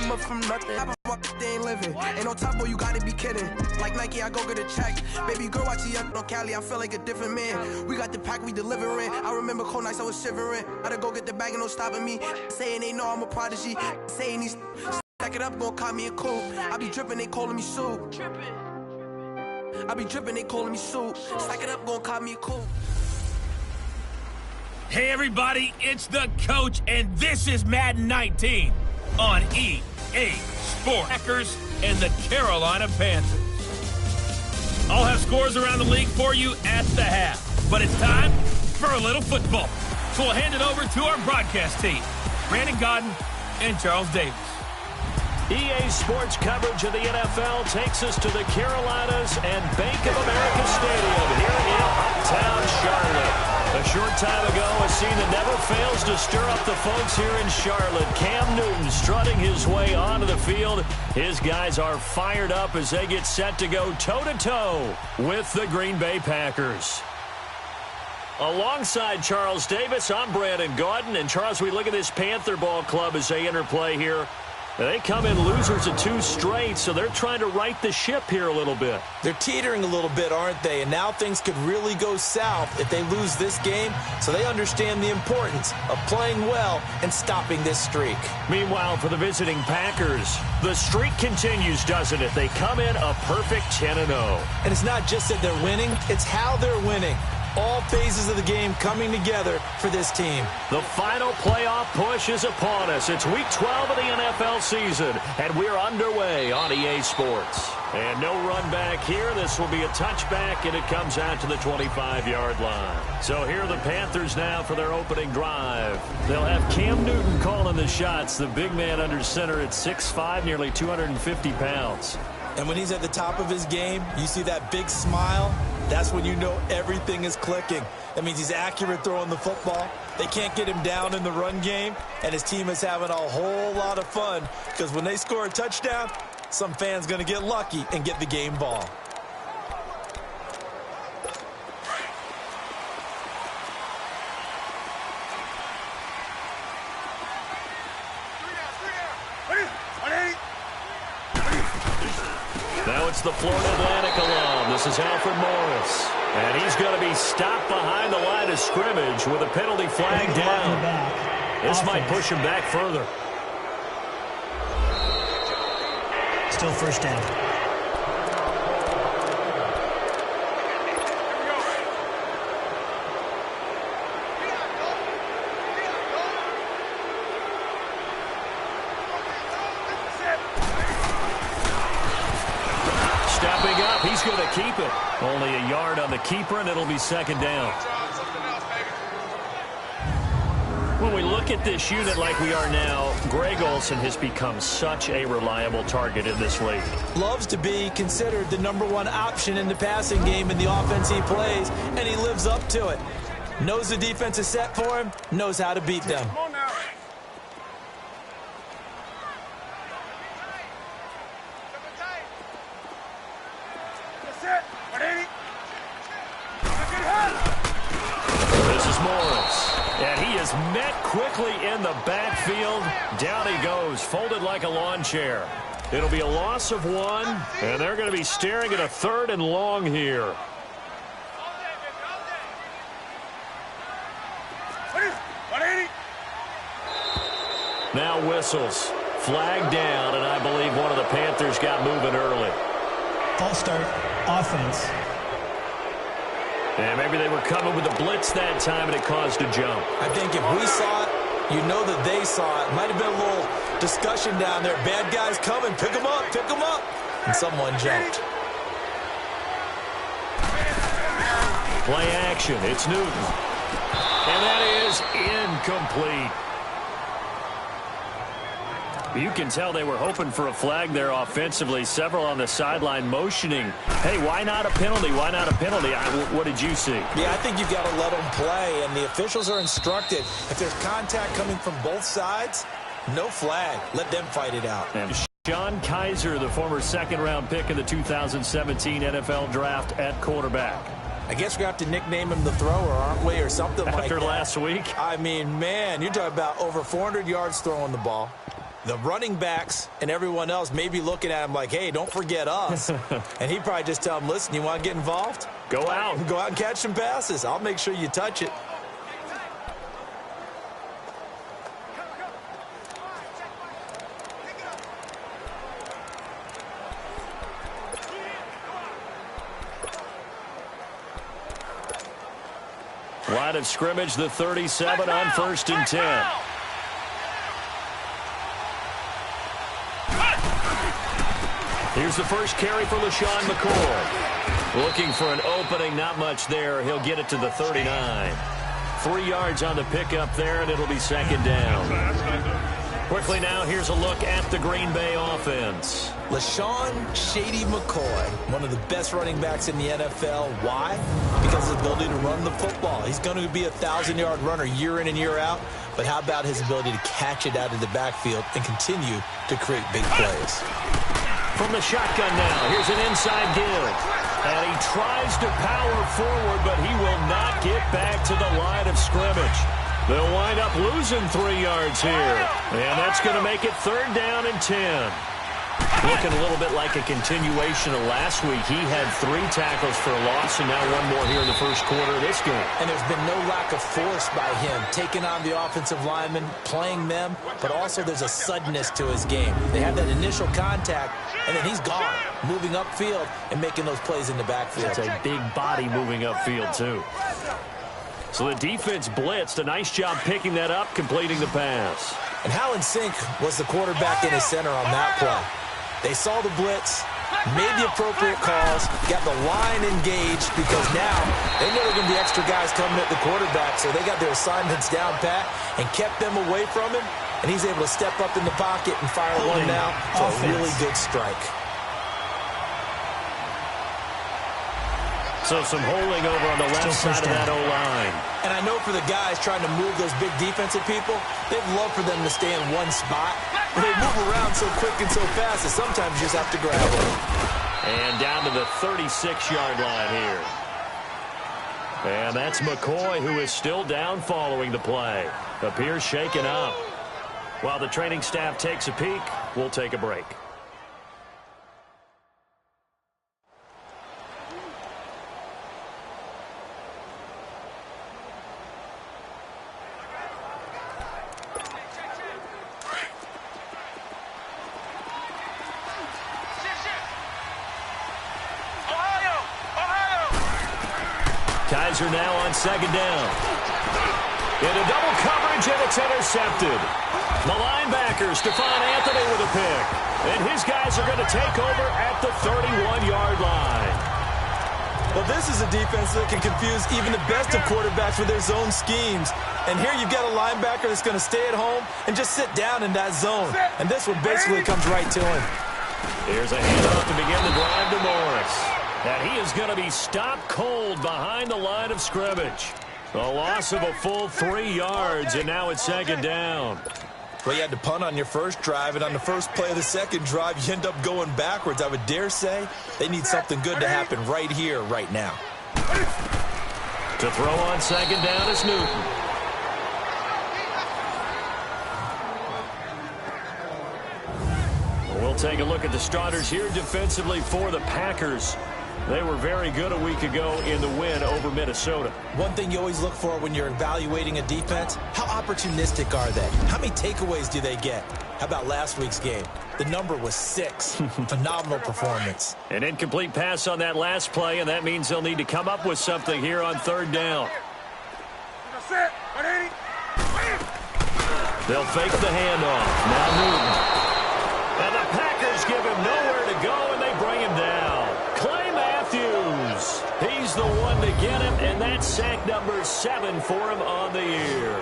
came up from nothing. They ain't living. Ain't no top boy, you gotta be kidding. Like Nike, I go get a check. Baby girl, watch you on Cali, I feel like a different man. We got the pack, we delivering. I remember cold nights, I was shivering. Gotta go get the bag and no stopping me. Saying they know I'm a prodigy. Saying these stack it up, gon' call me a coupe. I be dripping, they calling me soup. I be dripping, they calling me soup. Stack it up, gon' call me a coupe. Hey everybody, it's the coach, and this is Madden 19 on EA Sports. Packers and the Carolina Panthers. I'll have scores around the league for you at the half, but it's time for a little football. So we'll hand it over to our broadcast team, Brandon Godden and Charles Davis. EA Sports coverage of the NFL takes us to the Carolinas and Bank of America Stadium here in uptown Charlotte. A short time ago, a scene that never fails to stir up the folks here in Charlotte. Cam Newton strutting his way onto the field. His guys are fired up as they get set to go toe-to-toe with the Green Bay Packers. Alongside Charles Davis, I'm Brandon Godden. And Charles, we look at this Panther ball club as they enter play here. They come in losers of 2 straight, so they're trying to right the ship here a little bit. They're teetering a little bit, aren't they? And now things could really go south if they lose this game, so they understand the importance of playing well and stopping this streak. Meanwhile, for the visiting Packers, the streak continues, doesn't it? They come in a perfect 10-0. And it's not just that they're winning, it's how they're winning. All phases of the game coming together for this team. The final playoff push is upon us. It's week 12 of the NFL season, and we're underway on EA Sports. And no run back here. This will be a touchback, and it comes out to the 25-yard line. So here are the Panthers now for their opening drive. They'll have Cam Newton calling the shots, the big man under center at 6'5", nearly 250 pounds. And when he's at the top of his game, you see that big smile. That's when you know everything is clicking. That means he's accurate throwing the football. They can't get him down in the run game, and his team is having a whole lot of fun because when they score a touchdown, some fan's going to get lucky and get the game ball. Now it's the Florida Atlantic alum. This is Alfred Morris. And he's going to be stopped behind the line of scrimmage with a penalty flag down. This might push him back further. Still first down. Stepping up, he's going to keep it. Only a yard on the keeper, and it'll be second down. When we look at this unit like we are now, Greg Olsen has become such a reliable target in this league. Loves to be considered the #1 option in the passing game in the offense he plays, and he lives up to it. Knows the defense is set for him, knows how to beat them. Met quickly in the backfield. Down he goes, folded like a lawn chair. It'll be a loss of 1, and they're going to be staring at a 3rd and long here. Now whistles. Flag down, and I believe one of the Panthers got moving early. False start, offense. And maybe they were coming with a blitz that time, and it caused a jump. I think if we saw it, you know that they saw it. Might have been a little discussion down there. Bad guys coming. Pick them up. Pick them up. And someone jumped. Play action. It's Newton. And that is incomplete. You can tell they were hoping for a flag there offensively. Several on the sideline motioning. Hey, why not a penalty? Why not a penalty? What did you see? Yeah, I think you've got to let them play, and the officials are instructed. If there's contact coming from both sides, no flag. Let them fight it out. And Sean Kaiser, the former second-round pick in the 2017 NFL Draft at quarterback. I guess we have to nickname him the thrower, aren't we, or something like that. After last week? I mean, man, you're talking about over 400 yards throwing the ball. The running backs and everyone else may be looking at him like, hey, don't forget us. And he'd probably just tell him, listen, you want to get involved? Go out. Go out and catch some passes. I'll make sure you touch it. Line of scrimmage, the 37 on 1st and 10. Here's the first carry for LaShawn McCoy. Looking for an opening, not much there. He'll get it to the 39. 3 yards on the pickup there, and it'll be 2nd down. Quickly now, here's a look at the Green Bay offense. LaShawn Shady McCoy, one of the best running backs in the NFL. Why? Because of his ability to run the football. He's going to be a 1,000-yard runner year in and year out. But how about his ability to catch it out of the backfield and continue to create big plays? From the shotgun now, here's an inside give. And he tries to power forward, but he will not get back to the line of scrimmage. They'll wind up losing 3 yards here. And that's going to make it 3rd down and 10. Looking a little bit like a continuation of last week. He had 3 tackles for a loss, and now 1 more here in the first quarter of this game. And there's been no lack of force by him, taking on the offensive linemen, playing them, but also there's a suddenness to his game. They have that initial contact, and then he's gone, moving upfield and making those plays in the backfield. It's a big body moving upfield, too. So the defense blitzed. A nice job picking that up, completing the pass. And how in sync was the quarterback in his center on that play? They saw the blitz, made the appropriate calls, got the line engaged, because now they know there are going to be extra guys coming at the quarterback, so they got their assignments down pat and kept them away from him, and he's able to step up in the pocket and fire one now for a really good strike. So some holding over on the left side of that O-line. And I know for the guys trying to move those big defensive people, they'd love for them to stay in one spot. But they move around so quick and so fast that sometimes you just have to grab them. And down to the 36-yard line here. And that's McCoy, who is still down following the play. Appears shaken up. While the training staff takes a peek, we'll take a break. Kaiser now on 2nd down. Into double coverage, and it's intercepted. The linebacker, Stephon Anthony, with a pick. And his guys are going to take over at the 31-yard line. Well, this is a defense that can confuse even the best of quarterbacks with their zone schemes. And here you've got a linebacker that's going to stay at home and just sit down in that zone. And this one basically comes right to him. Here's a handoff to begin the drive to Morris. And he is going to be stopped cold behind the line of scrimmage. A loss of a full 3 yards, and now it's 2nd down. Well, you had to punt on your first drive, and on the first play of the second drive, you end up going backwards. I would dare say they need something good to happen right here, right now. To throw on 2nd down is Newton. We'll take a look at the starters here defensively for the Packers. They were very good a week ago in the win over Minnesota. One thing you always look for when you're evaluating a defense, how opportunistic are they? How many takeaways do they get? How about last week's game? The number was 6. Phenomenal performance. An incomplete pass on that last play, and that means they'll need to come up with something here on 3rd down. They'll fake the handoff. Now Newton. And the Packers give him nowhere to go, and they bring him down. Clay Matthews. He's the one to get him, and that's sack number 7 for him on the year.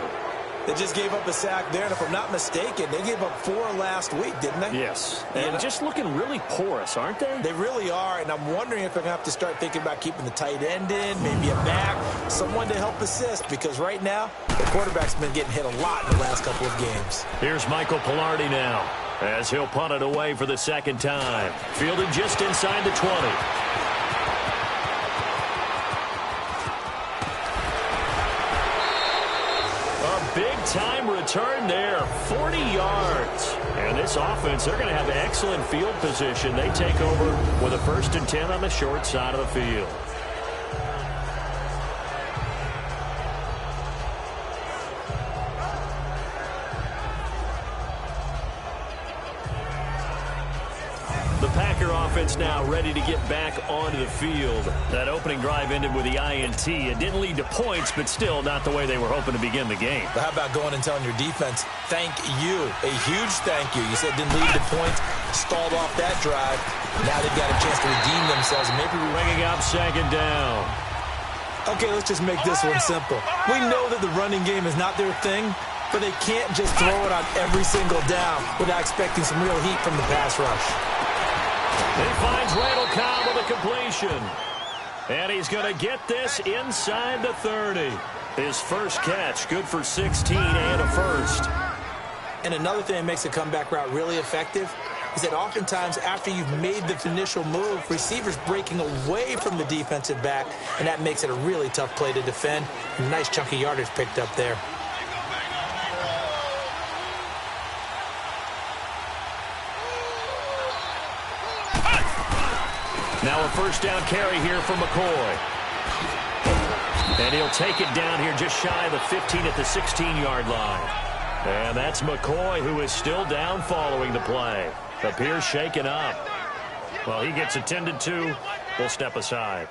They just gave up a sack there, and if I'm not mistaken, they gave up 4 last week, didn't they? Yes. And just looking really porous, aren't they? They really are, and I'm wondering if they're going to have to start thinking about keeping the tight end in, maybe a back, someone to help assist, because right now, the quarterback's been getting hit a lot in the last couple of games. Here's Michael Pilardi now, as he'll punt it away for the 2nd time. Fielded just inside the 20. A big big-time return there, 40 yards. And this offense, they're going to have excellent field position. They take over with a 1st and 10 on the short side of the field. The Packer offense now ready to get back onto the field. That opening drive ended with the INT. It didn't lead to points, but still not the way they were hoping to begin the game. But how about going and telling your defense, thank you, a huge thank you. You said it didn't lead to points, stalled off that drive. Now they've got a chance to redeem themselves. Maybe bringing up 2nd down. Okay, let's just make this one simple. We know that the running game is not their thing, but they can't just throw it on every single down without expecting some real heat from the pass rush. He finds Randall Cobb with a completion. And he's going to get this inside the 30. His first catch, good for 16 and a first. And another thing that makes a comeback route really effective is that oftentimes after you've made the initial move, receivers breaking away from the defensive back, and that makes it a really tough play to defend. A nice chunky yardage picked up there. Now a 1st down carry here for McCoy. And he'll take it down here just shy of the 15 at the 16-yard line. And that's McCoy, who is still down following the play. Appears shaken up. Well, he gets attended to. We'll step aside.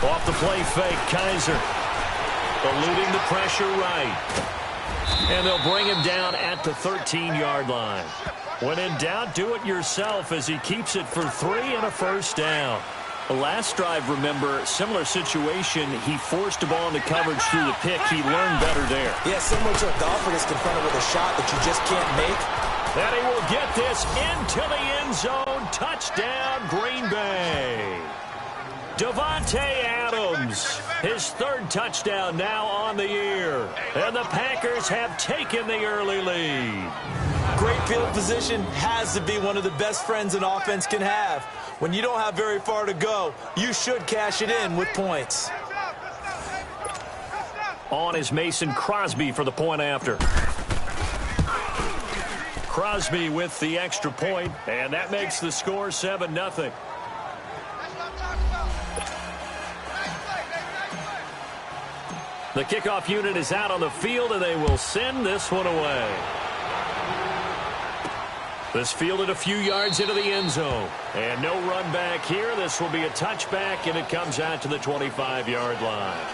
Off the play fake, Kaiser. Eluding the pressure right. And they'll bring him down at the 13-yard line. When in doubt, do it yourself as he keeps it for 3 and a 1st down. The last drive, remember, similar situation. He forced the ball into coverage through the pick. He learned better there. Yeah, similar to a golfer that's confronted with a shot that you just can't make. And he will get this into the end zone. Touchdown, Green Bay. Davante Adams, his 3rd touchdown now on the year. And the Packers have taken the early lead. Great field position has to be one of the best friends an offense can have. When you don't have very far to go, you should cash it in with points. On is Mason Crosby for the point after. Crosby with the extra point, and that makes the score 7-0. The kickoff unit is out on the field, and they will send this one away. This fielded a few yards into the end zone. And no run back here. This will be a touchback, and it comes out to the 25-yard line.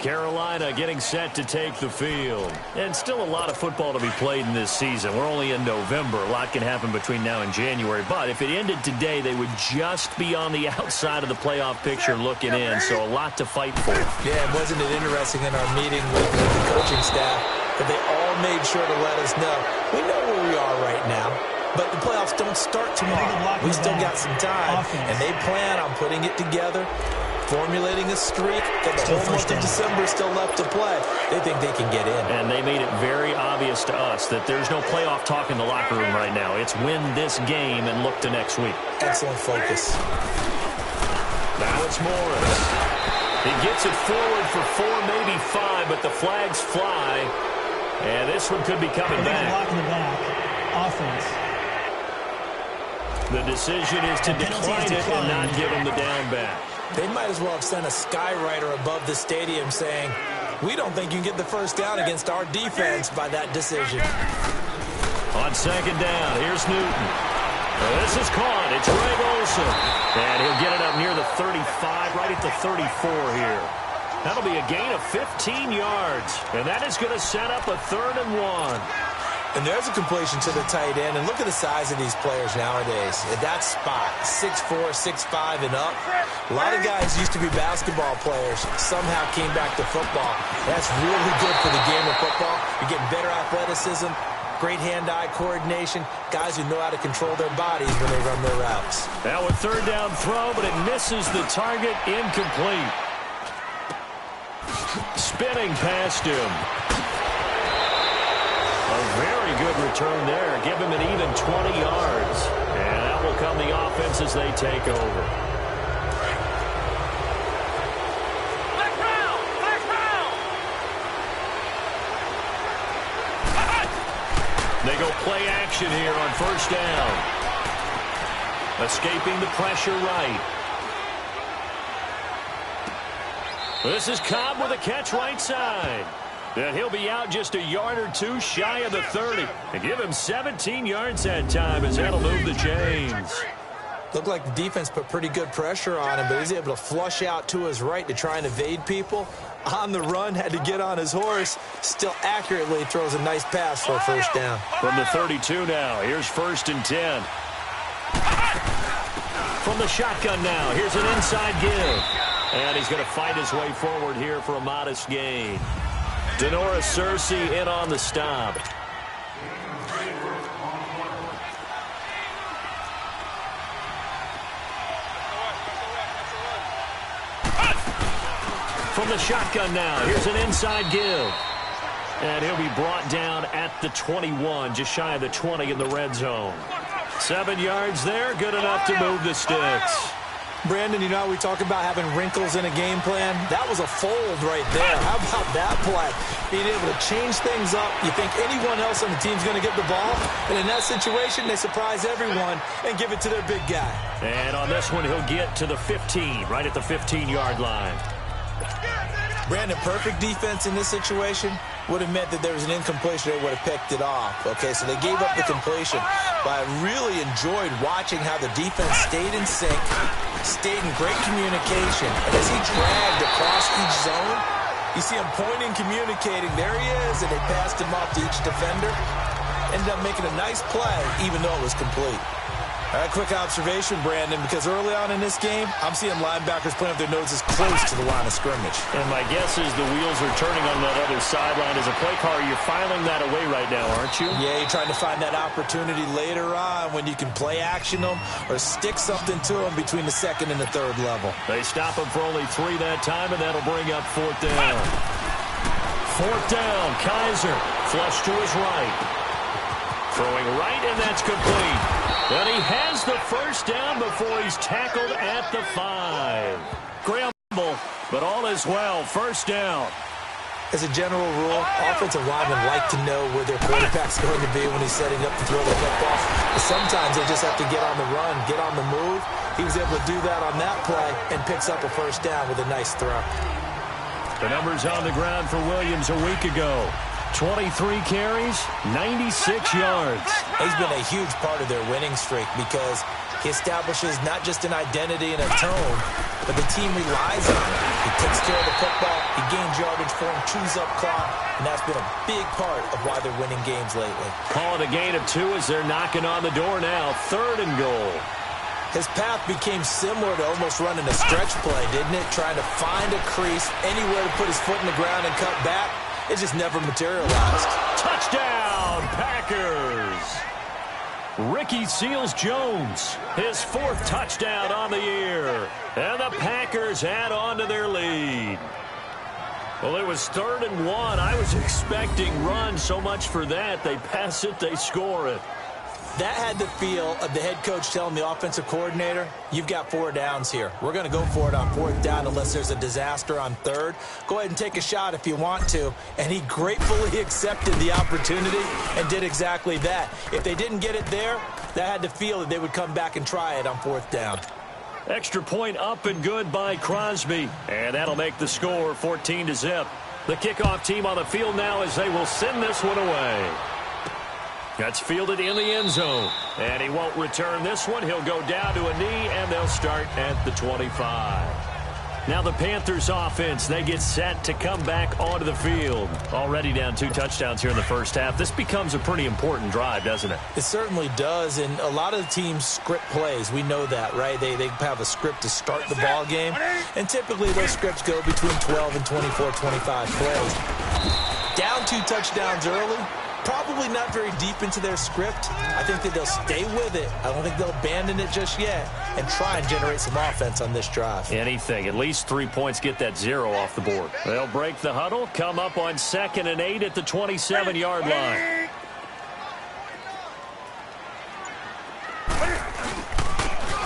Carolina getting set to take the field. And still a lot of football to be played in this season. We're only in November. A lot can happen between now and January. But if it ended today, they would just be on the outside of the playoff picture looking in. So a lot to fight for. Yeah, wasn't it interesting in our meeting with the coaching staff that they all made sure to let us know. We know where we are right now. But the playoffs don't start tomorrow. We still got some time. And they plan on putting it together, formulating a streak, that the whole month of December is still left to play. They think they can get in. And they made it very obvious to us that there's no playoff talk in the locker room right now. It's win this game and look to next week. Excellent focus. Now it's Morris. He gets it forward for 4, maybe 5, but the flags fly. And this one could be coming back. Block in the back. Offense. The decision is to decline it and not give him the down back. They might as well have sent a skywriter above the stadium saying, we don't think you can get the 1st down against our defense by that decision. On 2nd down, here's Newton. This is caught. It's Greg Olsen. And he'll get it up near the 35, right at the 34 here. That'll be a gain of 15 yards. And that is going to set up a 3rd and 1. And there's a completion to the tight end. And look at the size of these players nowadays. At that spot, 6'4", 6'5", and up. A lot of guys used to be basketball players, somehow came back to football. That's really good for the game of football. You're getting better athleticism, great hand-eye coordination, guys who know how to control their bodies when they run their routes. Now a third down throw, but it misses the target, incomplete. Spinning past him. A very good return there. Give him an even 20 yards. And that will come the offense as they take over. They go play action here on first down. Escaping the pressure right. This is Cobb with a catch right side. And he'll be out just a yard or two shy of the 30. And give him 17 yards that time as that'll move the chains. Looked like the defense put pretty good pressure on him, but he's able to flush out to his right to try and evade people. On the run, had to get on his horse. Still accurately throws a nice pass for a first down. From the 32 now, here's 1st and 10. From the shotgun now, here's an inside give. And he's going to fight his way forward here for a modest gain. Denora Searcy in on the stop. From the shotgun now, here's an inside give. And he'll be brought down at the 21, just shy of the 20 in the red zone. 7 yards there, good enough to move the sticks. Brandon, you know, we talk about having wrinkles in a game plan. That was a fold right there. How about that play? Being able to change things up. You think anyone else on the team's going to get the ball? And in that situation, they surprise everyone and give it to their big guy. And on this one, he'll get to the 15, right at the 15-yard line. Brandon, perfect defense in this situation would have meant that there was an incompletion. They would have picked it off. Okay, so they gave up the completion. But I really enjoyed watching how the defense stayed in sync, stayed in great communication. And as he dragged across each zone, you see him pointing, communicating. There he is, and they passed him off to each defender. Ended up making a nice play, even though it was complete. All right, quick observation, Brandon, because early on in this game, I'm seeing linebackers putting up their noses close to the line of scrimmage. And my guess is the wheels are turning on that other sideline. As a play caller, you're filing that away right now, aren't you? Yeah, you're trying to find that opportunity later on when you can play action them or stick something to them between the 2nd and the 3rd level. They stop him for only 3 that time, and that'll bring up 4th down. 4th down, Kaiser, flush to his right. Throwing right, and that's complete. And he has the first down before he's tackled at the 5. Scramble, but all is well. First down. As a general rule, offensive linemen like to know where their quarterback's going to be when he's setting up to throw the football. But sometimes they just have to get on the run, get on the move. He was able to do that on that play and picks up a first down with a nice throw. The numbers on the ground for Williams a week ago. 23 carries, 96 yards. He's been a huge part of their winning streak because he establishes not just an identity and a tone, but the team relies on him. He takes care of the football, he gains yardage for him, chews up clock, and that's been a big part of why they're winning games lately. Call it a gain of 2 as they're knocking on the door now. 3rd and goal. His path became similar to almost running a stretch play, didn't it? Trying to find a crease, anywhere to put his foot in the ground and cut back. It just never materialized. Touchdown, Packers! Ricky Seals-Jones, his 4th touchdown on the year. And the Packers add on to their lead. Well, it was 3rd and 1. I was expecting run, so much for that. They pass it, they score it. That had the feel of the head coach telling the offensive coordinator, you've got 4 downs here. We're going to go for it on 4th down unless there's a disaster on 3rd. Go ahead and take a shot if you want to. And he gratefully accepted the opportunity and did exactly that. If they didn't get it there, that had the feel that they would come back and try it on 4th down. Extra point up and good by Crosby. And that'll make the score 14-0. The kickoff team on the field now as they will send this one away. That's fielded in the end zone. And he won't return this one. He'll go down to a knee, and they'll start at the 25. Now the Panthers offense, they get set to come back onto the field. Already down 2 touchdowns here in the first half. This becomes a pretty important drive, doesn't it? It certainly does, and a lot of the teams script plays. We know that, right? They have a script to start the ball game, and typically those scripts go between 12 and 24, 25 plays. Down 2 touchdowns early, Probably not very deep into their script. I think that they'll stay with it. I don't think they'll abandon it just yet and try and generate some offense on this drive. Anything. At least 3 points, get that 0 off the board. They'll break the huddle, come up on 2nd and 8 at the 27-yard line.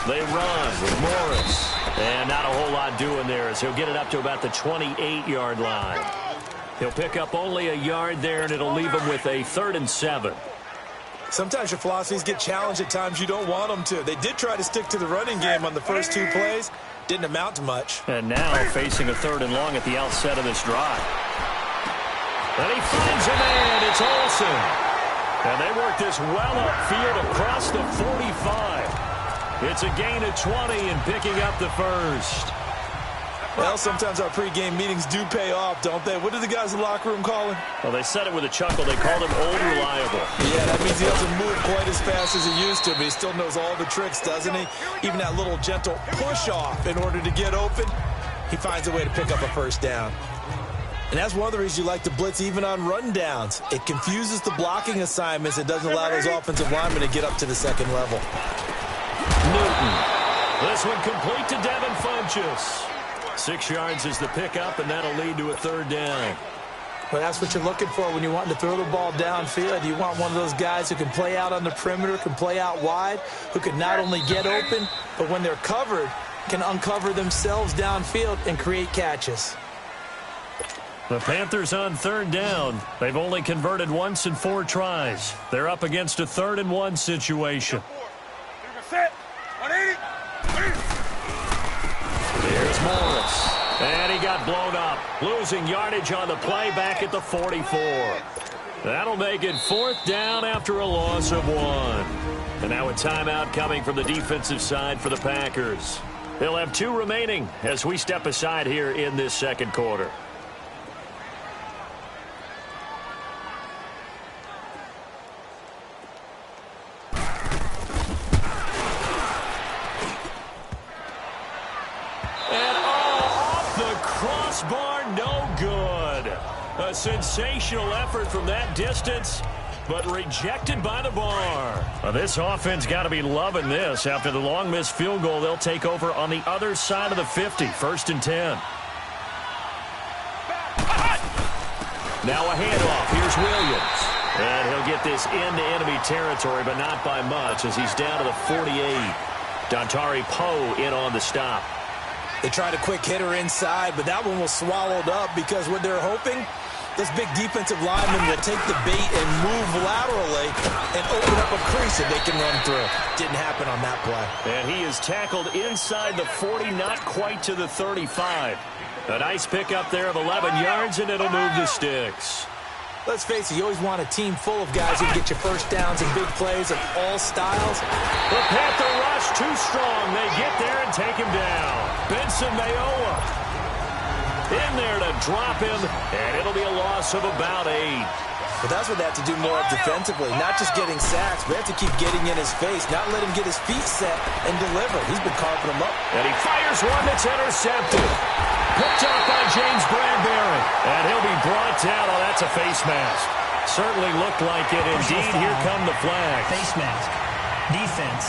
They run with Morris. And not a whole lot doing there as he'll get it up to about the 28-yard line. He'll pick up only a yard there, and it'll leave him with a 3rd and 7. Sometimes your philosophies get challenged at times you don't want them to. They did try to stick to the running game on the first 2 plays. Didn't amount to much. And now facing a 3rd and long at the outset of this drive. And he finds a man. It's Olsen. And they work this well upfield across the 45. It's a gain of 20 and picking up the first. Well, sometimes our pregame meetings do pay off, don't they? What do the guys in the locker room call him? Well, they said it with a chuckle. They called him Old Reliable. Yeah, that means he doesn't move quite as fast as he used to, but he still knows all the tricks, doesn't he? Even that little gentle push-off in order to get open, he finds a way to pick up a first down. And that's one of the reasons you like to blitz even on rundowns. It confuses the blocking assignments. It doesn't allow those offensive linemen to get up to the second level. Newton. This one complete to Devin Funchess. 6 yards is the pickup, and that'll lead to a 3rd down. Well, that's what you're looking for when you want to throw the ball downfield. You want one of those guys who can play out on the perimeter, can play out wide, who can not only get open, but when they're covered, can uncover themselves downfield and create catches. The Panthers on 3rd down. They've only converted once in 4 tries. They're up against a 3rd and 1 situation. Here's Morris. And he got blown up. Losing yardage on the play back at the 44. That'll make it 4th down after a loss of 1. And now a timeout coming from the defensive side for the Packers. They'll have 2 remaining as we step aside here in this 2nd quarter. Bar, no good. A sensational effort from that distance, but rejected by the bar. Well, this offense got to be loving this. After the long missed field goal, they'll take over on the other side of the 50, 1st and 10. Now a handoff. Here's Williams. And he'll get this into enemy territory, but not by much as he's down to the 48. Dontari Poe in on the stop. They tried a quick hitter inside, but that one was swallowed up because what they're hoping, this big defensive lineman will take the bait and move laterally and open up a crease that they can run through. Didn't happen on that play. And he is tackled inside the 40, not quite to the 35. A nice pickup there of 11 yards, and it'll move the sticks. Let's face it, you always want a team full of guys who can get you first downs and big plays of all styles. The Panther rush too strong. They get there and take him down. Benson Mayowa in there to drop him, and it'll be a loss of about 8. But that's what they have to do more of defensively, not just getting sacks, but they have to keep getting in his face, not let him get his feet set and deliver. He's been carving them up. And he fires one that's intercepted. Picked up by James Bradbury. And he'll be brought down. Oh, that's a face mask. Certainly looked like it. Indeed, here come the flags. Face mask. Defense.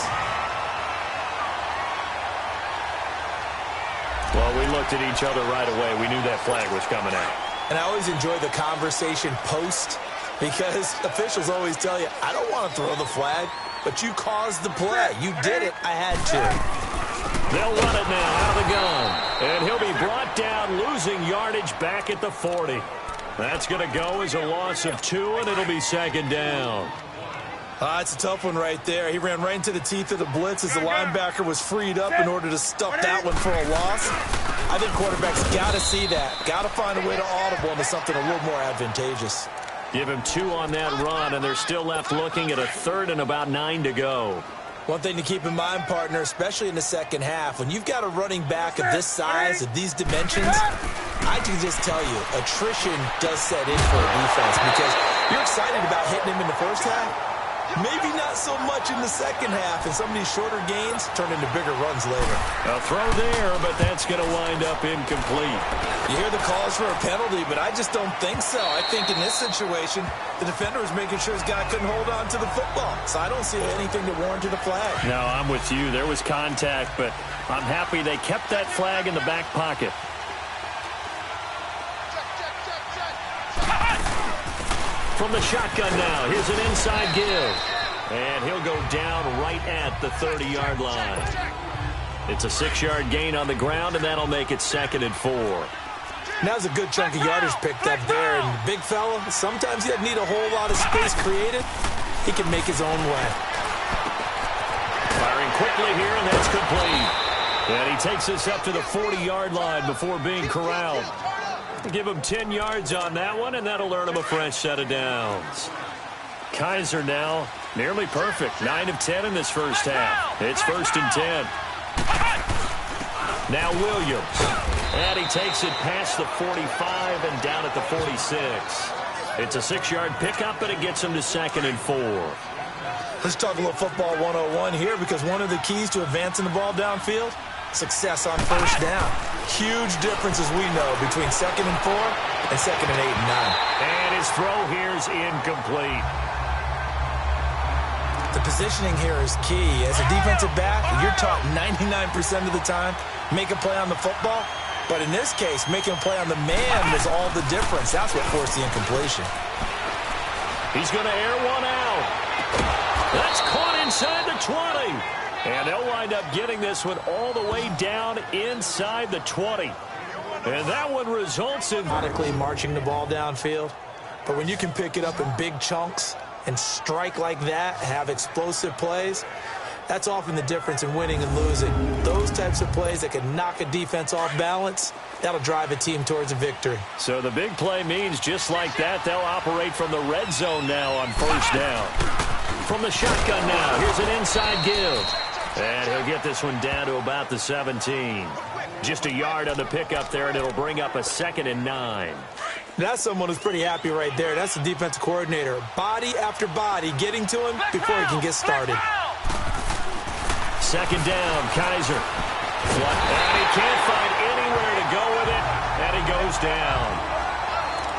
Well, we looked at each other right away. We knew that flag was coming out. And I always enjoy the conversation post because officials always tell you, I don't want to throw the flag, but you caused the play. You did it. I had to. They'll run it now out of the gun. And he'll be brought down, losing yardage back at the 40. That's going to go as a loss of 2, and it'll be 2nd down. It's a tough one right there. He ran right into the teeth of the blitz as the linebacker was freed up in order to stuff that one for a loss. I think quarterbacks got to see that. Got to find a way to audible into something a little more advantageous. Give him 2 on that run, and they're still left looking at a 3rd and about 9 to go. One thing to keep in mind, partner, especially in the second half, when you've got a running back of this size, of these dimensions, I can just tell you, attrition does set in for a defense because you're excited about hitting him in the first half, Maybe not so much in the second half, and some of these shorter gains turn into bigger runs later. A throw there, but that's going to wind up incomplete. You hear the calls for a penalty, but I just don't think so. I think in this situation, the defender was making sure his guy couldn't hold on to the football. So I don't see anything that warranted a flag. No, I'm with you. There was contact, but I'm happy they kept that flag in the back pocket. From the shotgun now, here's an inside give. And he'll go down right at the 30-yard line. It's a 6-yard gain on the ground, and that'll make it 2nd and 4. Now's a good chunk of yardage picked up there. And the big fella, sometimes he doesn't need a whole lot of space created. He can make his own way. Firing quickly here, and that's complete. And he takes this up to the 40-yard line before being corralled. Give him 10 yards on that one, and that'll earn him a fresh set of downs. Kaiser now nearly perfect. 9 of 10 in this first half. It's 1st and 10. Now Williams. And he takes it past the 45 and down at the 46. It's a 6-yard pickup, and it gets him to 2nd and 4. Let's talk a little football 101 here, because one of the keys to advancing the ball downfield, success on first down. Huge difference, as we know, between 2nd and 4 and 2nd and 8 and 9. And his throw here is incomplete. The positioning here is key. As a defensive back, you're taught 99% of the time, make a play on the football. But in this case, making a play on the man was all the difference. That's what forced the incompletion. He's going to air one out. That's caught inside the 20. And they'll wind up getting this one all the way down inside the 20. And that one results in marching the ball downfield. But when you can pick it up in big chunks and strike like that, have explosive plays, that's often the difference in winning and losing. Those types of plays that can knock a defense off balance, that'll drive a team towards a victory. So the big play means just like that, they'll operate from the red zone now on first down. From the shotgun now, here's an inside give. And he'll get this one down to about the 17. Just a yard on the pickup there, and it'll bring up a 2nd and 9. That's someone who's pretty happy right there. That's the defensive coordinator. Body after body getting to him before he can get started. 2nd down, Kaiser. And he can't find anywhere to go with it, and he goes down.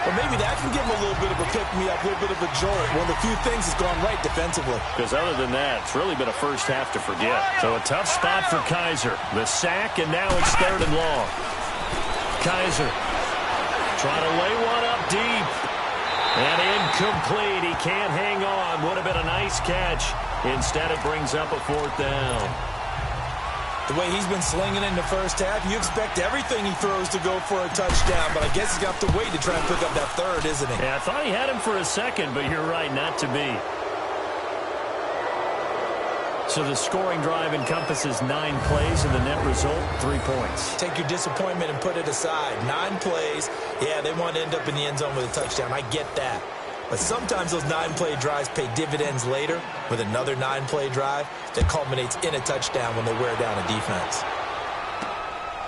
But maybe that can give him a little bit of a pick-me-up, a little bit of a jolt. One of the few things that's gone right defensively. Because other than that, it's really been a first half to forget. So a tough spot for Kaiser. The sack, and now it's 3rd and long. Kaiser trying to lay one up deep. And incomplete. He can't hang on. Would have been a nice catch. Instead, it brings up a 4th down. The way he's been slinging in the first half, you expect everything he throws to go for a touchdown, but I guess he's got to wait to try and pick up that 3rd, isn't he? Yeah, I thought he had him for a second, but you're right, not to be. So the scoring drive encompasses 9 plays, and the net result, 3 points. Take your disappointment and put it aside. 9 plays, yeah, they want to end up in the end zone with a touchdown. I get that. But sometimes those 9-play drives pay dividends later with another 9-play drive that culminates in a touchdown when they wear down a defense.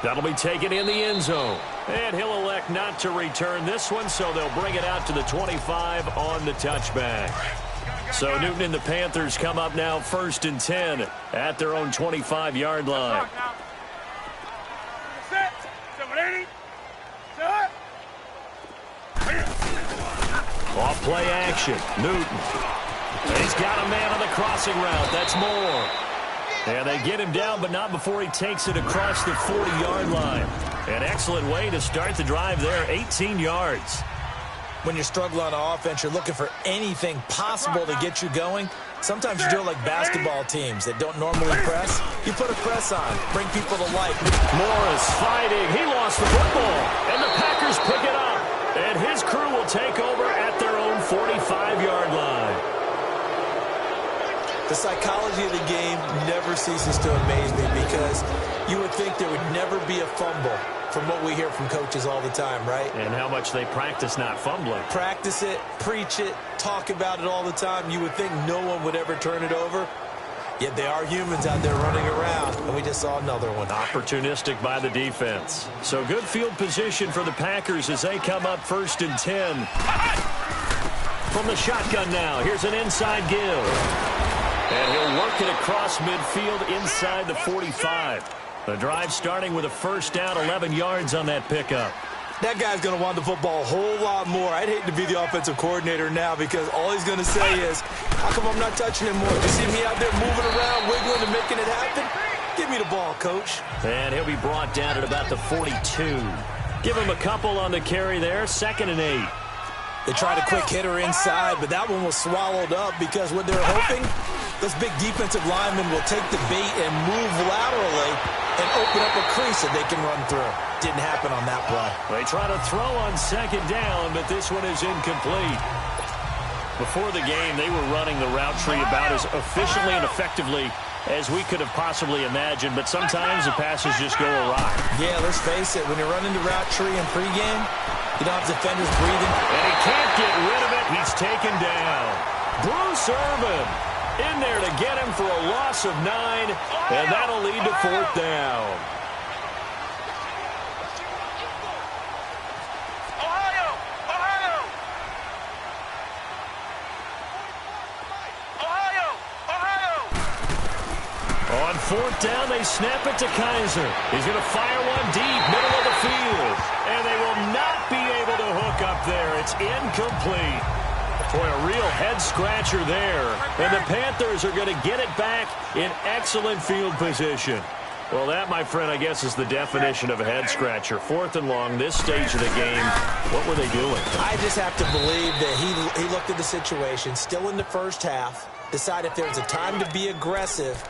That'll be taken in the end zone. And he'll elect not to return this one, so they'll bring it out to the 25 on the touchback. So Newton and the Panthers come up now 1st and 10 at their own 25-yard line. Off play action. Newton. He's got a man on the crossing route. That's Moore. And they get him down, but not before he takes it across the 40-yard line. An excellent way to start the drive there, 18 yards. When you're struggling on offense, you're looking for anything possible to get you going. Sometimes you do it like basketball teams that don't normally press. You put a press on, bring people to life. Morris fighting. He lost the football, and the Packers pick it up. And his crew will take over at their own 45-yard line. The psychology of the game never ceases to amaze me, because you would think there would never be a fumble from what we hear from coaches all the time, right? And how much they practice not fumbling. Practice it, preach it, talk about it all the time. You would think no one would ever turn it over. Yet they are humans out there running around, and we just saw another one. Opportunistic by the defense. So good field position for the Packers as they come up 1st and 10. from the shotgun now. Here's an inside give. And he'll work it across midfield inside the 45. The drive starting with a first down, 11 yards on that pickup. That guy's going to want the football a whole lot more. I'd hate to be the offensive coordinator now because all he's going to say is, how come I'm not touching him more? You see me out there moving around, wiggling and making it happen? Give me the ball, coach. And he'll be brought down at about the 42. Give him a couple on the carry there, 2nd and 8. They tried a quick hitter inside, but that one was swallowed up because what they're hoping, this big defensive lineman will take the bait and move laterally and open up a crease that they can run through. Didn't happen on that play. They try to throw on 2nd down, but this one is incomplete. Before the game, they were running the route tree about as efficiently and effectively as we could have possibly imagined, but sometimes the passes just go awry. Yeah, let's face it, when you're running the route tree in pregame, you don't have defenders breathing. And he can't get rid of it. He's taken down. Bruce Irvin in there to get him for a loss of 9, and that'll lead to 4th down. On 4th down, they snap it to Kaiser. He's going to fire one deep, middle of the field. And they will not be able to hook up there. It's incomplete. Boy, a real head-scratcher there. And the Panthers are going to get it back in excellent field position. Well, that, my friend, I guess is the definition of a head-scratcher. 4th and long, this stage of the game. What were they doing? I just have to believe that he looked at the situation, still in the first half, decided if there was a time to be aggressive,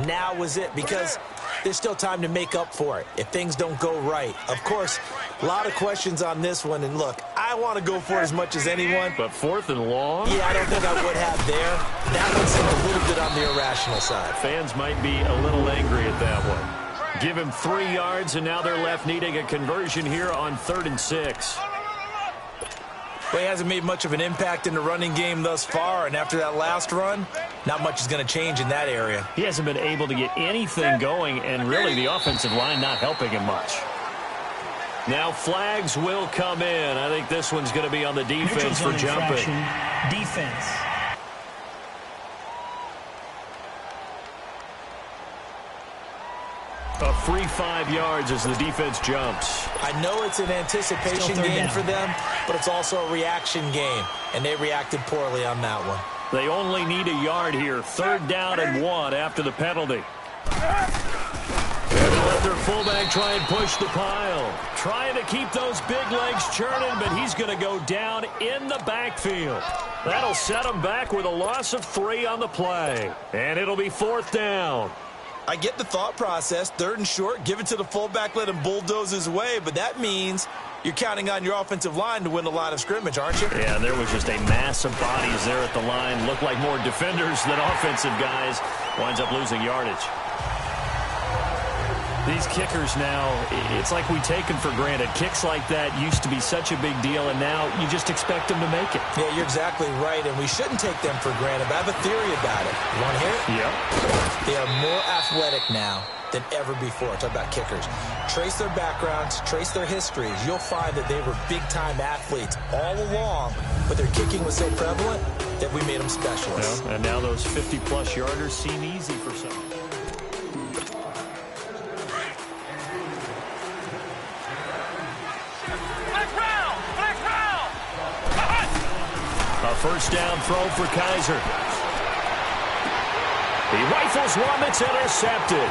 now was it, because there's still time to make up for it if things don't go right. Of course, a lot of questions on this one, and look, I want to go for it as much as anyone. But 4th and long? Yeah, I don't think I would have there. That one seemed a little bit on the irrational side. Fans might be a little angry at that one. Give him 3 yards, and now they're left needing a conversion here on 3rd and 6. Well, he hasn't made much of an impact in the running game thus far, and after that last run, not much is going to change in that area. He hasn't been able to get anything going, and really the offensive line not helping him much. Now flags will come in. I think this one's going to be on the defense for jumping. Defense. A free 5 yards as the defense jumps. I know it's an anticipation game for them, but it's also a reaction game, and they reacted poorly on that one. They only need a yard here. 3rd down and 1 after the penalty. And they'll let their fullback try and push the pile. Trying to keep those big legs churning, but he's going to go down in the backfield. That'll set him back with a loss of 3 on the play. And it'll be 4th down. I get the thought process, 3rd and short, give it to the fullback, let him bulldoze his way, but that means you're counting on your offensive line to win the line of scrimmage, aren't you? Yeah, there was just a mass of bodies there at the line. Looked like more defenders than offensive guys. Winds up losing yardage. These kickers now, it's like we take them for granted. Kicks like that used to be such a big deal, and now you just expect them to make it. Yeah, you're exactly right, and we shouldn't take them for granted, but I have a theory about it. You want to hear it? Yep. They are more athletic now than ever before. Talk about kickers. Trace their backgrounds, trace their histories. You'll find that they were big-time athletes all along, but their kicking was so prevalent that we made them specialists. Yeah, and now those 50-plus yarders seem easy for some. A first down throw for Kaiser. He rifles one that's intercepted.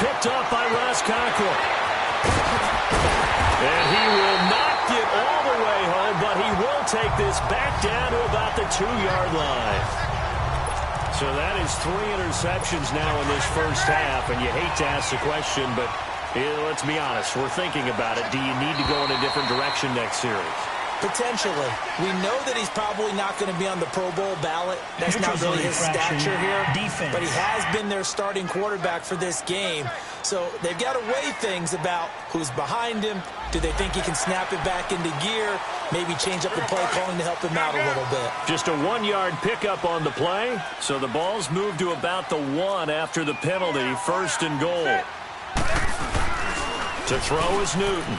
Picked up by Ross Cockrell. And he will not get all the way home, but he will take this back down to about the 2-yard line. So that is 3 interceptions now in this first half, and you hate to ask the question, but let's be honest, we're thinking about it. Do you need to go in a different direction next series? Potentially. We know that he's probably not going to be on the Pro Bowl ballot. That's not really his stature here. Defense. But he has been their starting quarterback for this game. So they've got to weigh things about who's behind him. Do they think he can snap it back into gear? Maybe change up the play calling to help him out a little bit. Just a 1-yard pickup on the play. So the ball's moved to about the 1 after the penalty. 1st and goal. To throw is Newton.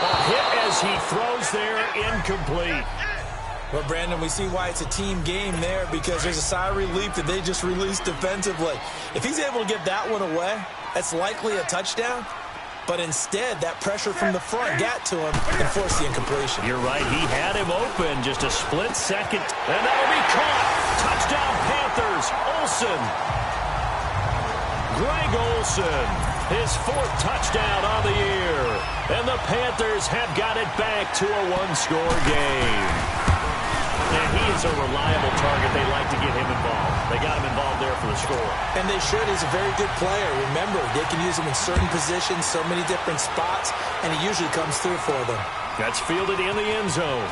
A hit as he throws there, incomplete. Well, Brandon, we see why it's a team game there, because there's a sigh of relief that they just released defensively. If he's able to get that one away, that's likely a touchdown. But instead, that pressure from the front got to him and forced the incompletion. You're right. He had him open just a split second. And that'll be caught. Touchdown, Panthers. Olsen. Greg Olsen. His 4th touchdown on the year. And the Panthers have got it back to a one-score game. And he is a reliable target. They like to get him involved. They got him involved there for the score. And they should. He's a very good player. Remember, they can use him in certain positions, so many different spots, and he usually comes through for them. That's fielded in the end zone.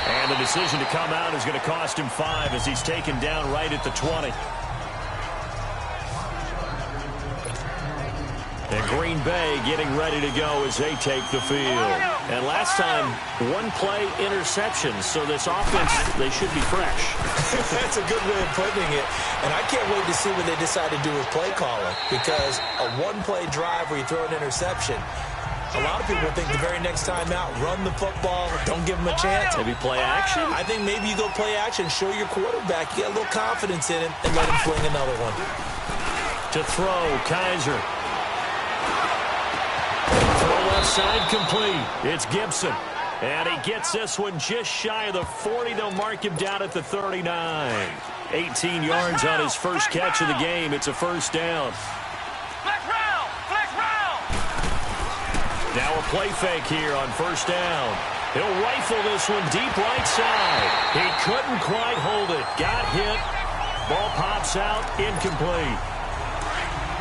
And the decision to come out is going to cost him 5 as he's taken down right at the 20. And Green Bay getting ready to go as they take the field. And last time, 1-play interceptions. So this offense, they should be fresh. That's a good way of putting it. And I can't wait to see what they decide to do with play calling. Because a 1-play drive where you throw an interception, a lot of people think the very next time out, run the football, don't give them a chance. Maybe play action? I think maybe you go play action, show your quarterback, you get a little confidence in him, and let him fling another one. To throw, Kaiser. Left side complete. It's Gibson. And he gets this one just shy of the 40. They'll mark him down at the 39. 18 yards on his first catch of the game. It's a first down. Flex round! Flex round! Now a play fake here on first down. He'll rifle this one deep right side. He couldn't quite hold it. Got hit. Ball pops out. Incomplete.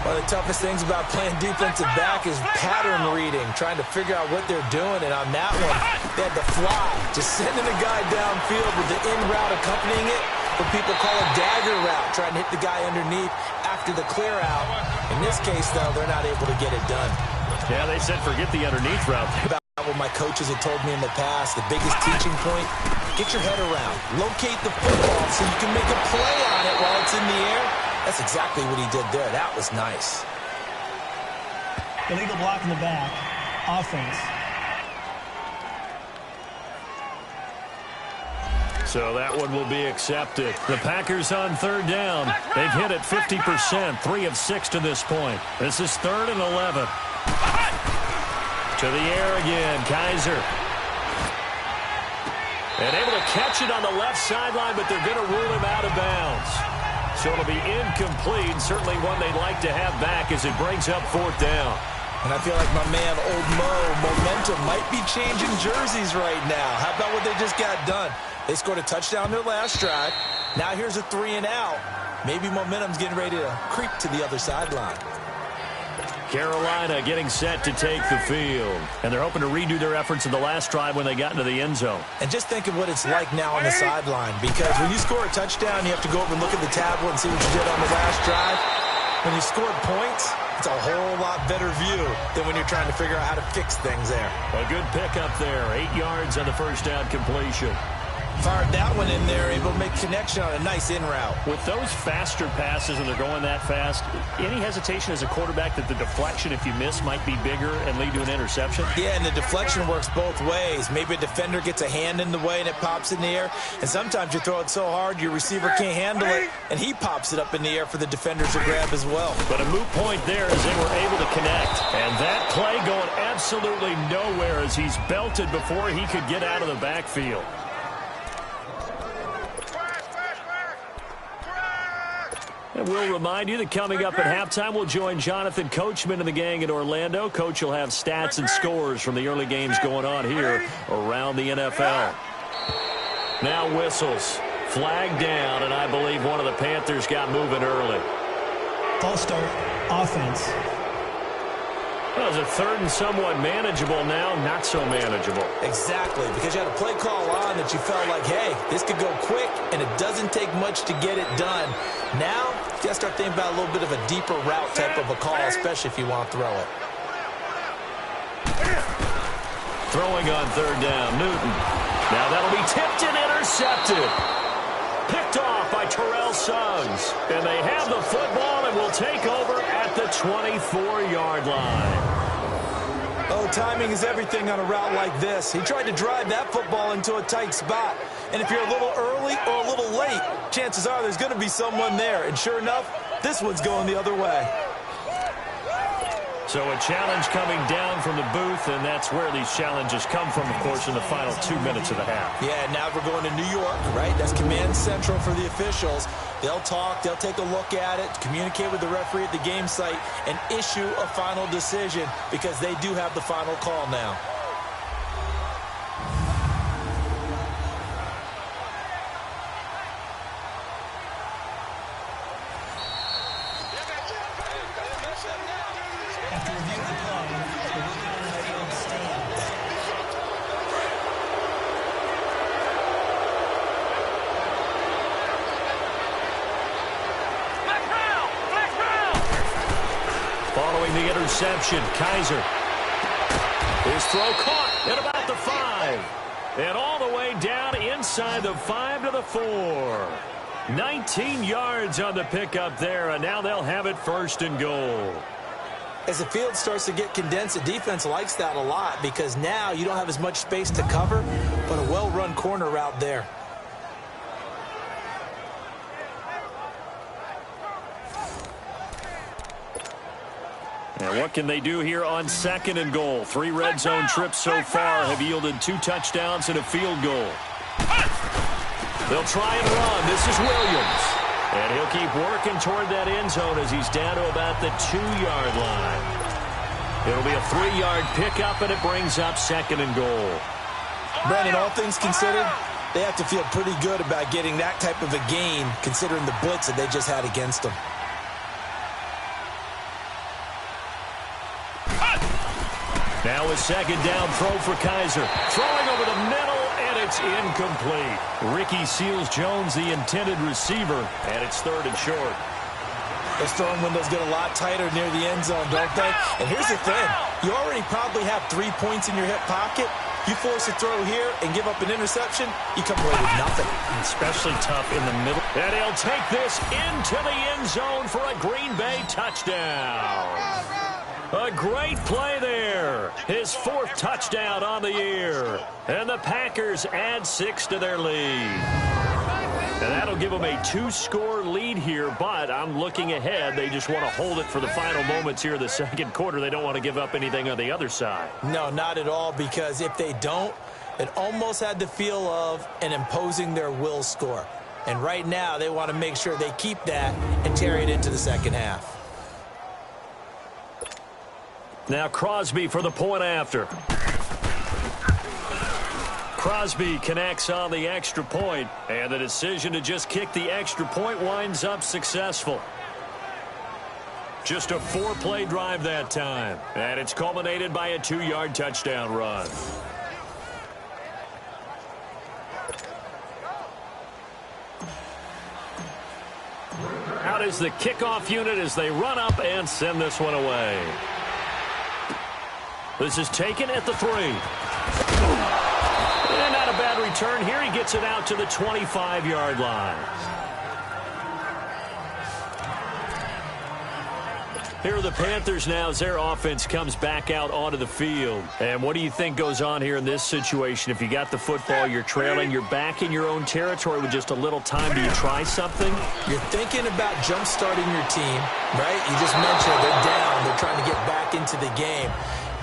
One of the toughest things about playing defensive back is pattern reading, trying to figure out what they're doing. And on that one, they had the fly, just sending a guy downfield with the in route accompanying it, what people call a dagger route, trying to hit the guy underneath after the clear out. In this case, though, they're not able to get it done. Yeah, they said forget the underneath route. About what my coaches have told me in the past, the biggest teaching point, get your head around, locate the football so you can make a play on it while it's in the air. That's exactly what he did there. That was nice. Illegal block in the back. Offense. So that one will be accepted. The Packers on third down. They've hit it 50%, 3 of 6 to this point. This is 3rd and 11. To the air again, Kaiser. And able to catch it on the left sideline, but they're going to rule him out of bounds. So it'll be incomplete, certainly one they'd like to have back as it brings up 4th down. And I feel like my man, Old Mo, momentum might be changing jerseys right now. How about what they just got done? They scored a touchdown their last drive. Now here's a 3 and out. Maybe momentum's getting ready to creep to the other sideline. Carolina getting set to take the field. And they're hoping to redo their efforts in the last drive when they got into the end zone. And just think of what it's like now on the sideline. Because when you score a touchdown, you have to go over and look at the tablet and see what you did on the last drive. When you scored points, it's a whole lot better view than when you're trying to figure out how to fix things there. A good pickup there. 8 yards on the first down completion. Fired that one in there, able to make connection on a nice in route. With those faster passes and they're going that fast, any hesitation as a quarterback that the deflection, if you miss, might be bigger and lead to an interception? Yeah, and the deflection works both ways. Maybe a defender gets a hand in the way and it pops in the air. And sometimes you throw it so hard your receiver can't handle it, and he pops it up in the air for the defenders to grab as well. But a moot point there as they were able to connect. And that play going absolutely nowhere as he's belted before he could get out of the backfield. And we'll remind you that coming up at halftime, we'll join Jonathan Coachman and the gang in Orlando. Coach will have stats and scores from the early games going on here around the NFL. Now whistles. Flag down, and I believe one of the Panthers got moving early. False start. Offense. Well, it's a 3rd and somewhat manageable now, not so manageable. Exactly, because you had a play call on that you felt like, hey, this could go quick, and it doesn't take much to get it done. Now, you got to start thinking about a little bit of a deeper route type of a call, especially if you want to throw it. Throwing on 3rd down, Newton. Now that'll be tipped and intercepted. Picked off by Terrell Suggs. And they have the football and will take over at the 24-yard line. Oh, timing is everything on a route like this. He tried to drive that football into a tight spot. And if you're a little early or a little late, chances are there's going to be someone there. And sure enough, this one's going the other way. So a challenge coming down from the booth, and that's where these challenges come from, of course, in the final 2 minutes of the half. Yeah, now we're going to New York, right? That's command central for the officials. They'll talk, they'll take a look at it, communicate with the referee at the game site, and issue a final decision because they do have the final call now. After reviewing the play, the ruling on the field stands. Flex round! Following the interception, Kaiser. His throw caught at about the 5. And all the way down inside the 5 to the 4. 19 yards on the pickup there, and now they'll have it 1st and goal. As the field starts to get condensed, the defense likes that a lot because now you don't have as much space to cover, but a well-run corner route there. And what can they do here on 2nd and goal? 3 red zone trips so far have yielded 2 touchdowns and a field goal. They'll try and run. This is Williams. And he'll keep working toward that end zone as he's down to about the 2-yard line. It'll be a 3-yard pickup, and it brings up 2nd and goal. Brandon, all things considered, they have to feel pretty good about getting that type of a gain considering the blitz that they just had against them. Now a 2nd down throw for Kaiser. Throwing over the middle, and it's incomplete. Ricky Seals-Jones, the intended receiver, and it's 3rd and short. Those throwing windows get a lot tighter near the end zone, don't they? And here's the thing. You already probably have 3 points in your hip pocket. You force a throw here and give up an interception, you come away with nothing. Especially tough in the middle. And he'll take this into the end zone for a Green Bay touchdown. A great play there. His 4th touchdown on the year. And the Packers add 6 to their lead. And that'll give them a 2-score lead here, but I'm looking ahead. They just want to hold it for the final moments here in the 2nd quarter. They don't want to give up anything on the other side. No, not at all, because if they don't, it almost had the feel of an imposing their will score. And right now, they want to make sure they keep that and carry it into the 2nd half. Now Crosby for the point after. Crosby connects on the extra point, and the decision to just kick the extra point winds up successful. Just a 4-play drive that time, and it's culminated by a 2-yard touchdown run. Out is the kickoff unit as they run up and send this one away. This is taken at the 3. And not a bad return here. He gets it out to the 25-yard line. Here are the Panthers now as their offense comes back out onto the field. And what do you think goes on here in this situation? If you got the football, you're trailing, you're back in your own territory with just a little time. Do you try something? You're thinking about jump-starting your team, right? You just mentioned they're down. They're trying to get back into the game.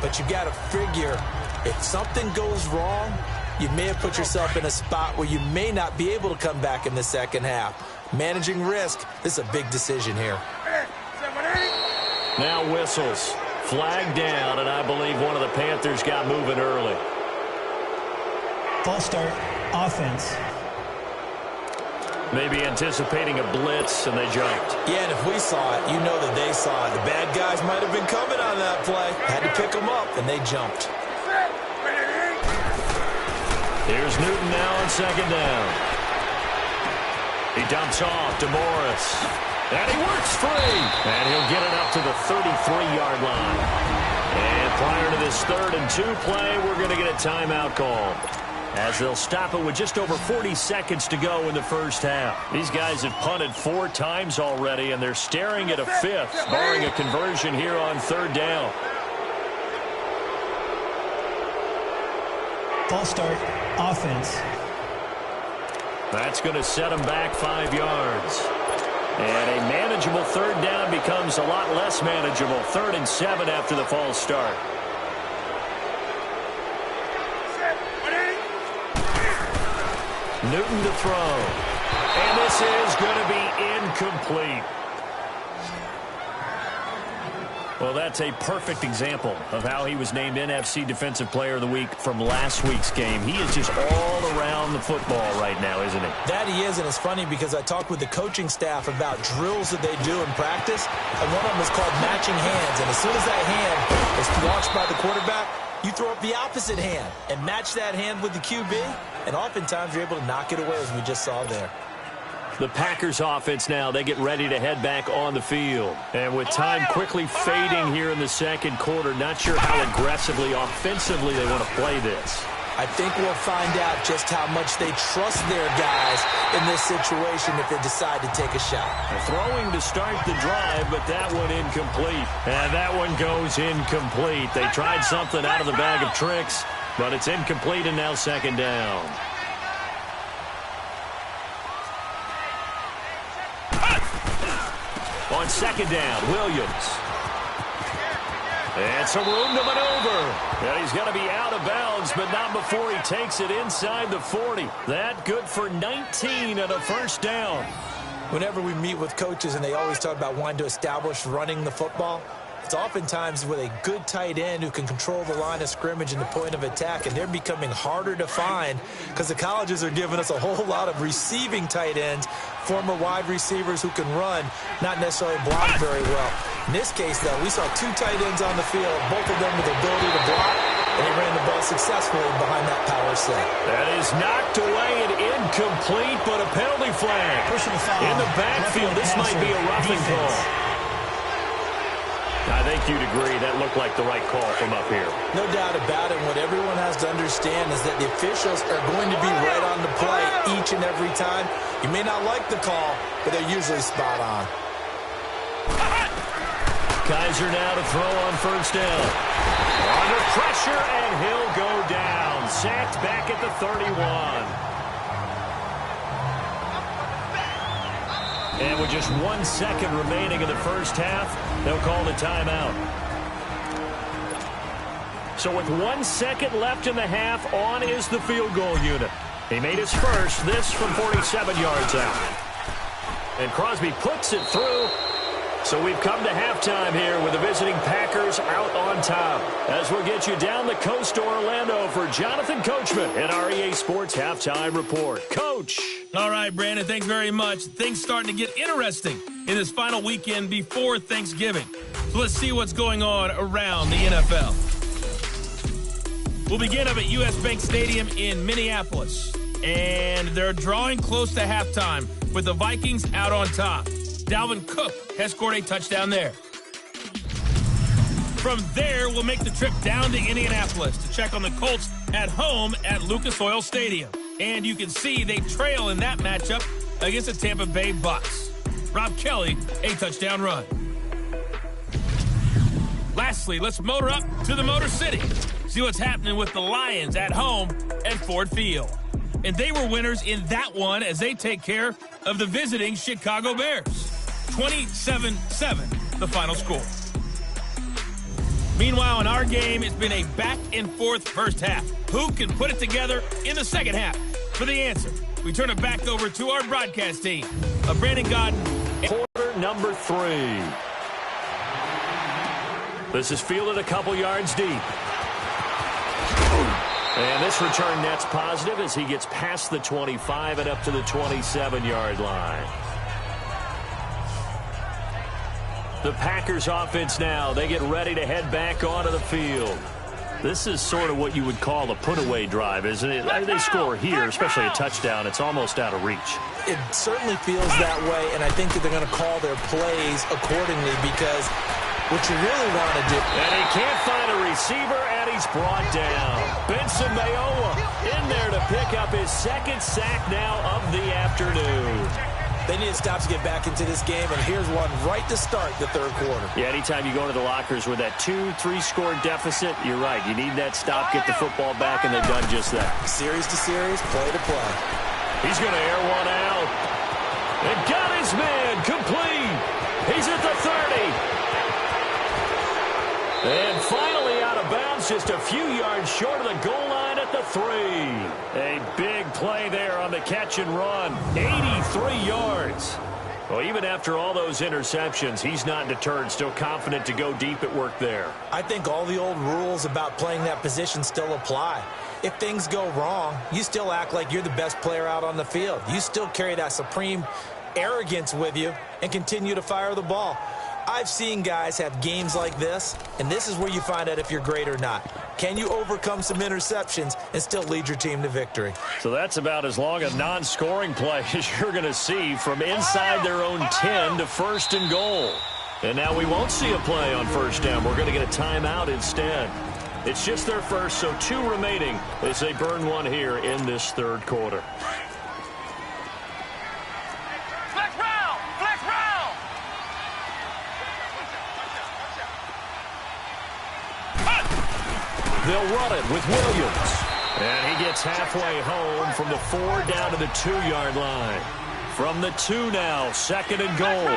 But you got to figure, if something goes wrong, you may have put yourself in a spot where you may not be able to come back in the 2nd half. Managing risk, this is a big decision here. Now whistles. Flag down, and I believe one of the Panthers got moving early. False start, offense. Maybe anticipating a blitz, and they jumped. Yeah, and if we saw it, you know that they saw it. The bad guys might have been coming on that play. Had to pick them up, and they jumped. Here's Newton now on 2nd down. He dumps off to Morris. And he works free. And he'll get it up to the 33-yard line. And prior to this 3rd and 2 play, we're going to get a timeout call, as they'll stop it with just over 40 seconds to go in the 1st half. These guys have punted 4 times already, and they're staring at a 5th, barring a conversion here on 3rd down. False start, offense. That's going to set him back 5 yards. And a manageable third down becomes a lot less manageable. 3rd and 7 after the false start. Newton to throw. And this is going to be incomplete. Well, that's a perfect example of how he was named NFC Defensive Player of the Week from last week's game. He is just all around the football right now, isn't he? That he is, and it's funny because I talked with the coaching staff about drills that they do in practice, and one of them is called matching hands. And as soon as that hand is launched by the quarterback, you throw up the opposite hand and match that hand with the QB, and oftentimes you're able to knock it away, as we just saw there. The Packers offense now, they get ready to head back on the field. And with time quickly fading here in the second quarter, not sure how aggressively, offensively they want to play this. I think we'll find out just how much they trust their guys in this situation if they decide to take a shot. Throwing to start the drive, but that one incomplete. And that one goes incomplete. They tried something out of the bag of tricks, but it's incomplete and now second down. On second down, Williams. And some room to maneuver. And he's going to be out of bounds, but not before he takes it inside the 40. That good for 19 and a first down. Whenever we meet with coaches and they always talk about wanting to establish running the football, it's oftentimes with a good tight end who can control the line of scrimmage and the point of attack, and they're becoming harder to find because the colleges are giving us a whole lot of receiving tight ends, former wide receivers who can run, not necessarily block very well. In this case, though, we saw 2 tight ends on the field, both of them with the ability to block, and he ran the ball successfully behind that power set. That is knocked away and incomplete, but a penalty flag. Personal foul. In the backfield, this might be a roughing call. I think you'd agree that looked like the right call from up here. No doubt about it. What everyone has to understand is that the officials are going to be right on the play each and every time. You may not like the call, but they're usually spot on. Kaiser now to throw on first down. Under pressure, and he'll go down. Sacked back at the 31. And with just 1 second remaining in the first half, they'll call the timeout. So with 1 second left in the half, on is the field goal unit. He made his first, this from 47 yards out. And Crosby puts it through. So we've come to halftime here with the visiting Packers out on top. As we'll get you down the coast to Orlando for Jonathan Coachman in our EA Sports Halftime Report. Coach. All right, Brandon, thanks very much. Things starting to get interesting in this final weekend before Thanksgiving. So let's see what's going on around the NFL. We'll begin up at U.S. Bank Stadium in Minneapolis. And they're drawing close to halftime with the Vikings out on top. Dalvin Cook has scored a touchdown there. From there, we'll make the trip down to Indianapolis to check on the Colts at home at Lucas Oil Stadium. And you can see they trail in that matchup against the Tampa Bay Bucs. Rob Kelly, a touchdown run. Lastly, let's motor up to the Motor City. See what's happening with the Lions at home at Ford Field. And they were winners in that one as they take care of the visiting Chicago Bears. 27-7, the final score. Meanwhile, in our game, it's been a back-and-forth first half. Who can put it together in the second half? For the answer, we turn it back over to our broadcast team of Brandon Godden. Quarter number 3. This is fielded a couple yards deep. And this return net's positive as he gets past the 25 and up to the 27-yard line. The Packers offense now, they get ready to head back onto the field. This is sort of what you would call a put-away drive, isn't it? They score here, especially a touchdown. It's almost out of reach. It certainly feels that way, and I think that they're going to call their plays accordingly because what you really want to do. And he can't find a receiver, and he's brought down. Benson Mayowa in there to pick up his second sack now of the afternoon. They need to stop to get back into this game, and here's one right to start the third quarter. Yeah, anytime you go into the lockers with that 2-3 score deficit, you're right. You need that stop, get the football back, and they've done just that. Series to series, play to play. He's going to air one out. And got his man complete. He's at the 30. And finally out of bounds, just a few yards short of the goal line at the 3. A big play there on the catch and run. 83 yards. Well, even after all those interceptions, he's not deterred, still confident to go deep at work there. I think all the old rules about playing that position still apply. If things go wrong, you still act like you're the best player out on the field. You still carry that supreme arrogance with you and continue to fire the ball. I've seen guys have games like this, and this is where you find out if you're great or not. Can you overcome some interceptions and still lead your team to victory? So that's about as long a non-scoring play as you're going to see from inside their own 10 to first and goal. And now we won't see a play on first down. We're going to get a timeout instead. It's just their first, so 2 remaining as they burn one here in this third quarter. They'll run it with Williams. And he gets halfway home from the 4 down to the 2-yard line. From the 2 now, second and goal.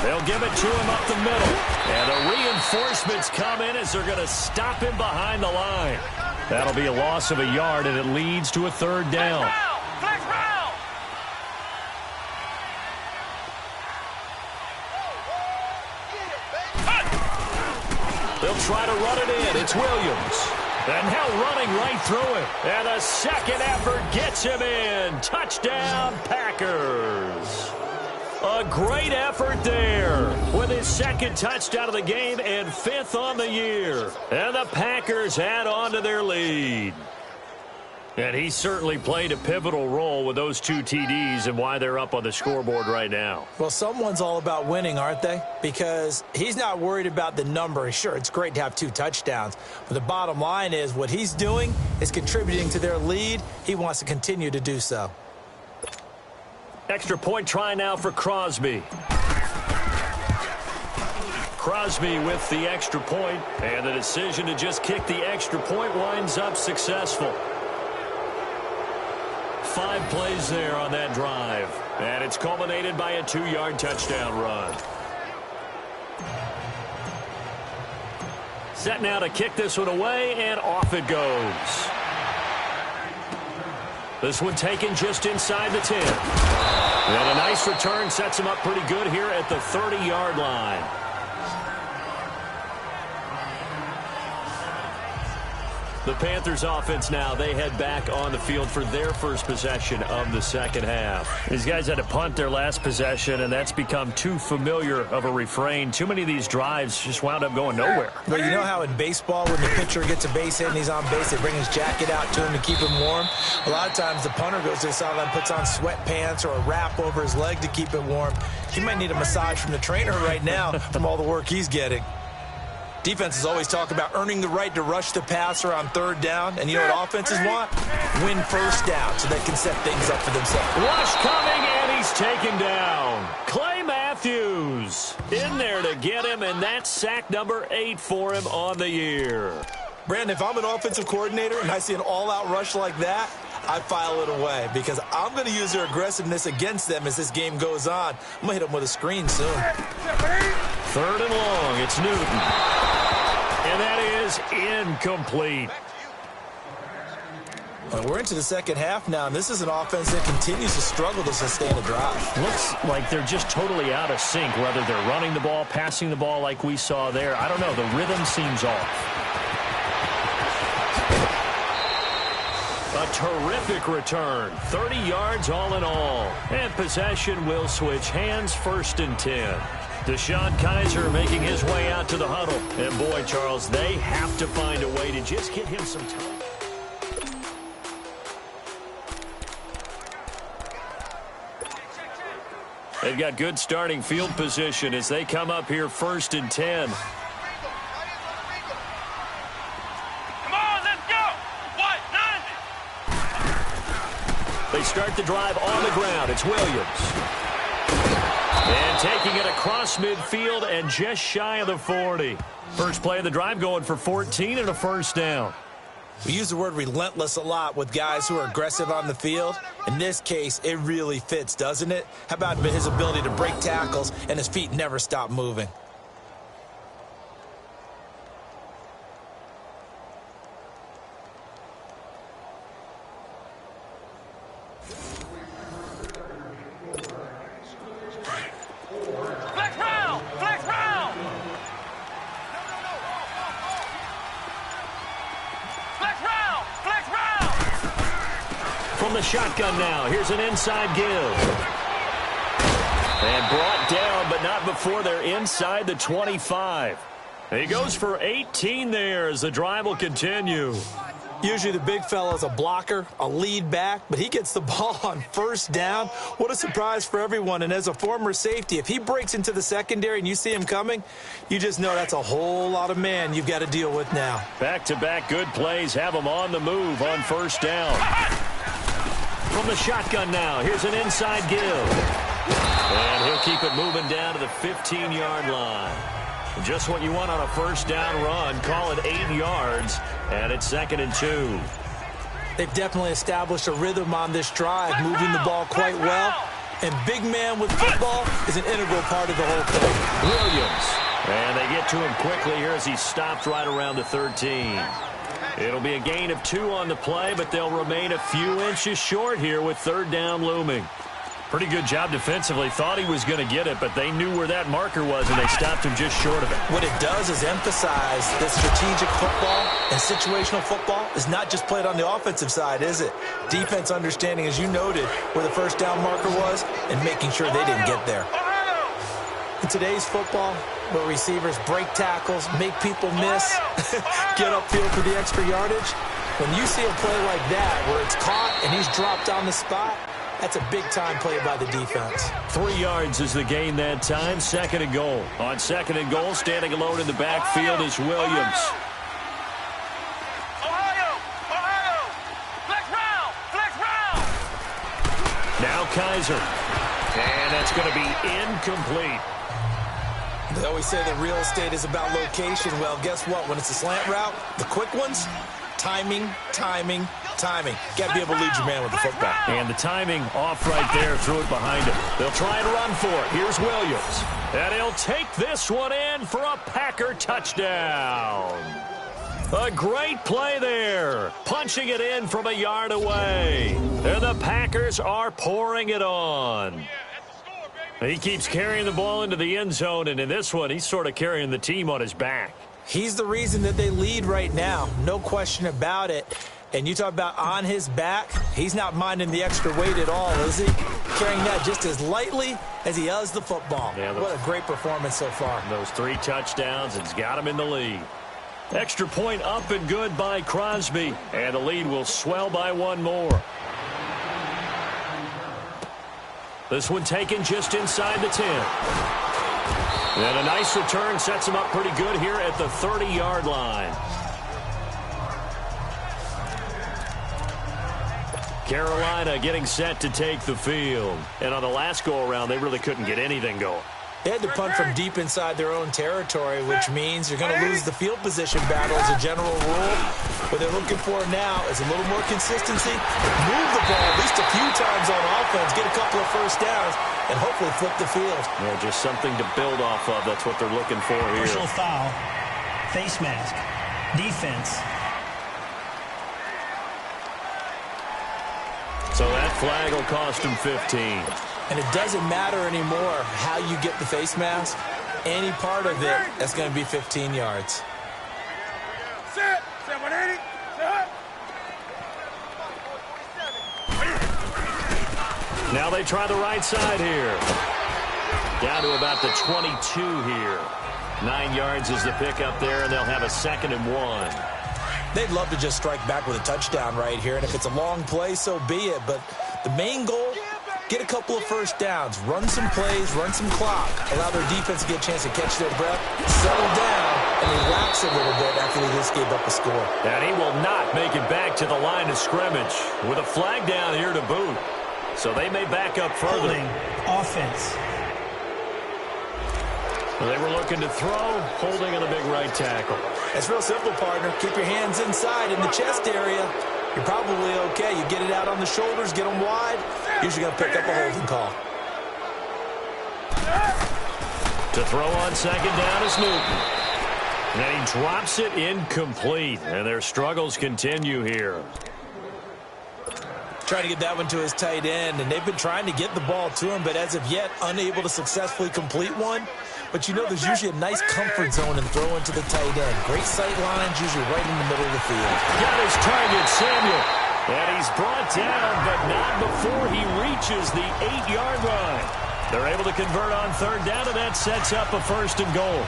They'll give it to him up the middle. And the reinforcements come in as they're going to stop him behind the line. That'll be a loss of a yard, and it leads to a third down. They'll try to run it in. It's Williams. And now running right through it. And a second effort gets him in. Touchdown, Packers. A great effort there with his second touchdown of the game and 5th on the year. And the Packers add on to their lead. And he certainly played a pivotal role with those 2 TDs and why they're up on the scoreboard right now. Well, someone's all about winning, aren't they? Because he's not worried about the number. Sure, it's great to have 2 touchdowns. But the bottom line is what he's doing is contributing to their lead. He wants to continue to do so. Extra point try now for Crosby. Crosby with the extra point, and the decision to just kick the extra point winds up successful. 5 plays there on that drive, and it's culminated by a 2-yard touchdown run. Set now to kick this one away, and off it goes. This one taken just inside the 10. And a nice return sets him up pretty good here at the 30-yard line. The Panthers offense now, they head back on the field for their first possession of the second half. These guys had to punt their last possession, and that's become too familiar of a refrain. Too many of these drives just wound up going nowhere. But you know how in baseball when the pitcher gets a base hit and he's on base, they bring his jacket out to him to keep him warm? A lot of times the punter goes to the sideline, puts on sweatpants or a wrap over his leg to keep it warm. He might need a massage from the trainer right now from all the work he's getting. Defenses always talk about earning the right to rush the passer on third down. And you know what offenses want? Win first down so they can set things up for themselves. Rush coming, and he's taken down. Clay Matthews in there to get him, and that's sack number 8 for him on the year. Brandon, if I'm an offensive coordinator and I see an all-out rush like that, I file it away because I'm going to use their aggressiveness against them as this game goes on. I'm going to hit them with a screen soon. 3rd and long. It's Newton. And that is incomplete. Well, we're into the second half now, and this is an offense that continues to struggle to sustain a drive. Looks like they're just totally out of sync, whether they're running the ball, passing the ball like we saw there. I don't know. The rhythm seems off. A terrific return. 30 yards all in all. And possession will switch hands, 1st and 10. Deshaun Kaiser making his way out to the huddle. And boy, Charles, they have to find a way to just get him some time. They've got good starting field position as they come up here 1st and 10. Come on, let's go! start the drive on the ground. It's Williams. And taking it across midfield and just shy of the 40. First play of the drive going for 14 and a first down. We use the word relentless a lot with guys who are aggressive on the field. In this case, it really fits, doesn't it? How about his ability to break tackles and his feet never stop moving? From the shotgun now, here's an inside give. And brought down, but not before they're inside the 25. He goes for 18 there as the drive will continue. Usually the big fella's a blocker, a lead back, but he gets the ball on first down. What a surprise for everyone. And as a former safety, if he breaks into the secondary and you see him coming, you just know that's a whole lot of man you've got to deal with now. Back-to-back good plays have him on the move on first down. From the shotgun now, here's an inside give. And he'll keep it moving down to the 15-yard line. Just what you want on a first down run. Call it 8 yards, and it's 2nd and 2. They've definitely established a rhythm on this drive, moving the ball quite well. And big man with football is an integral part of the whole thing. Williams. And they get to him quickly here as he stopped right around the 13. It'll be a gain of 2 on the play, but they'll remain a few inches short here with third down looming. Pretty good job defensively. Thought he was going to get it, but they knew where that marker was, and they stopped him just short of it. What it does is emphasize that strategic football and situational football is not just played on the offensive side, is it? Defense understanding, as you noted, where the first down marker was and making sure they didn't get there. In today's football, where receivers break tackles, make people miss, get upfield for the extra yardage, when you see a play like that where it's caught and he's dropped on the spot, that's a big-time play by the defense. 3 yards is the gain that time. 2nd and goal. On 2nd and goal, standing alone in the backfield is Williams. Now Kaiser. And that's going to be incomplete. They always say that real estate is about location. Well, guess what? When it's a slant route, the quick ones, timing, timing, timing. Got to be able to lead your man with the football. And the timing off right there. Threw it behind him. They'll try and run for it. Here's Williams. And he'll take this one in for a Packer touchdown. A great play there. Punching it in from a yard away. And the Packers are pouring it on. He keeps carrying the ball into the end zone, and in this one, he's sort of carrying the team on his back. He's the reason that they lead right now. No question about it. And you talk about on his back, he's not minding the extra weight at all, is he? Carrying that just as lightly as he does the football. Yeah, what a great performance so far. Those 3 touchdowns, it's got him in the lead. Extra point up and good by Crosby, and the lead will swell by 1 more. This one taken just inside the 10. And a nice return sets him up pretty good here at the 30-yard line. Carolina getting set to take the field. And on the last go-around, they really couldn't get anything going. They had to punt from deep inside their own territory, which means you're going to lose the field position battle as a general rule. What they're looking for now is a little more consistency. Move the ball at least a few times on offense, get a couple of first downs, and hopefully flip the field. Yeah, just something to build off of. That's what they're looking for here. Personal foul, face mask, defense. So that flag will cost him 15. And it doesn't matter anymore how you get the face mask. Any part of it, that's going to be 15 yards. Set 180. Now they try the right side here. Down to about the 22 here. 9 yards is the pickup there, and they'll have a 2nd and 1. They'd love to just strike back with a touchdown right here, and if it's a long play, so be it. But the main goal get a couple of first downs, run some plays, run some clock, allow their defense to get a chance to catch their breath, settle down, and relax a little bit after they just gave up a score. And he will not make it back to the line of scrimmage with a flag down here to boot. So they may back up further. Holding offense. They were looking to throw, holding on the big right tackle. It's real simple, partner. Keep your hands inside in the chest area. You're probably okay. You get it out on the shoulders, get them wide. Usually going to pick up a holding call. To throw on second down is Newton. And he drops it incomplete. And their struggles continue here. Trying to get that one to his tight end, and they've been trying to get the ball to him, but as of yet, unable to successfully complete one. But you know there's usually a nice comfort zone in throwing to the tight end. Great sight lines, usually right in the middle of the field. Got his target, Samuel. And he's brought down, but not before he reaches the 8-yard line. They're able to convert on third down, and that sets up a 1st and goal.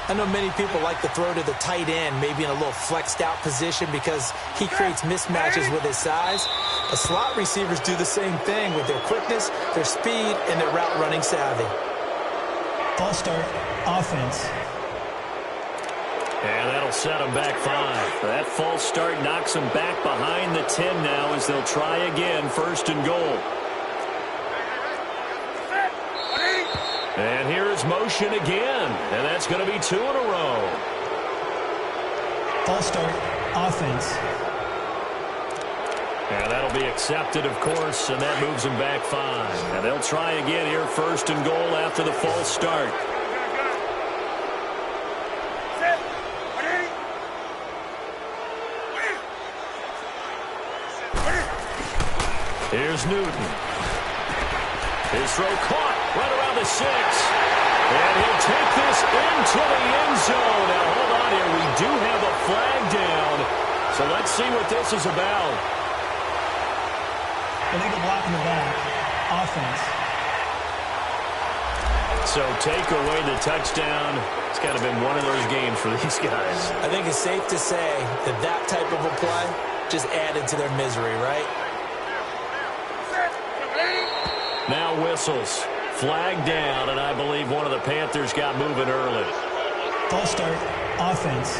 I know many people like to throw to the tight end, maybe in a little flexed out position because he creates mismatches with his size. The slot receivers do the same thing with their quickness, their speed, and their route running savvy. False start, offense. And that'll set them back 5. That false start knocks them back behind the 10 now as they'll try again, 1st and goal. And here's motion again, and that's going to be 2 in a row. False start, offense. And that'll be accepted, of course, and that moves them back 5. And they'll try again here, 1st and goal after the false start. Here's Newton. His throw caught right around the 6. And he'll take this into the end zone. Now, hold on here. We do have a flag down. So let's see what this is about. Illegal block in the back, offense. So take away the touchdown. It's kind of been one of those games for these guys. I think it's safe to say that that type of a play just added to their misery, right? Now whistles. Flag down, and I believe one of the Panthers got moving early. False start, offense.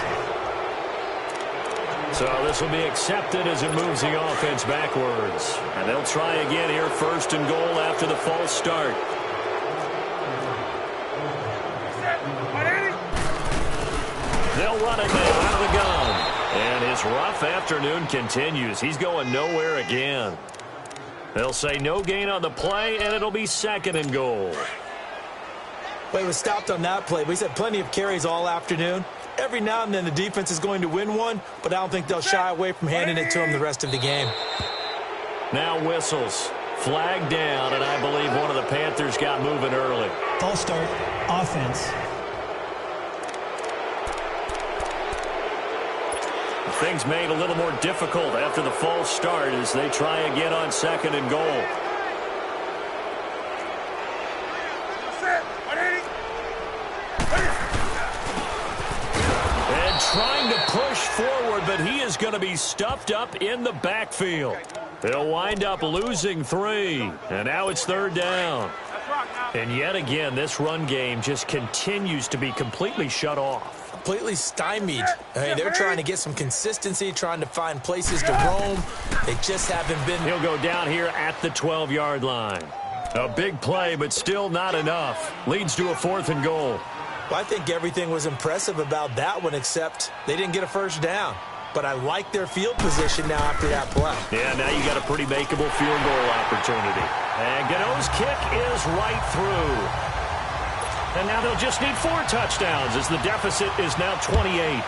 So this will be accepted as it moves the offense backwards. And they'll try again here, 1st and goal after the false start. They'll run it now out of the gun. And his rough afternoon continues. He's going nowhere again. They'll say no gain on the play, and it'll be 2nd and goal. Well, he was stopped on that play, but he's had plenty of carries all afternoon. Every now and then the defense is going to win one, but I don't think they'll shy away from handing it to him the rest of the game. Now whistles. Flag down, and I believe one of the Panthers got moving early. False start, offense. Things made a little more difficult after the false start as they try again on 2nd and goal. And trying to push forward, but he is going to be stuffed up in the backfield. They'll wind up losing 3, and now it's 3rd down. And yet again, this run game just continues to be completely shut off. Completely stymied. I mean, they're trying to get some consistency, trying to find places to roam. They just haven't been. He'll go down here at the 12-yard line. A big play, but still not enough. Leads to a 4th and goal. Well, I think everything was impressive about that one, except they didn't get a first down. But I like their field position now after that play. Yeah, now you got a pretty makeable field goal opportunity. And Gano's kick is right through. And now they'll just need 4 touchdowns as the deficit is now 28.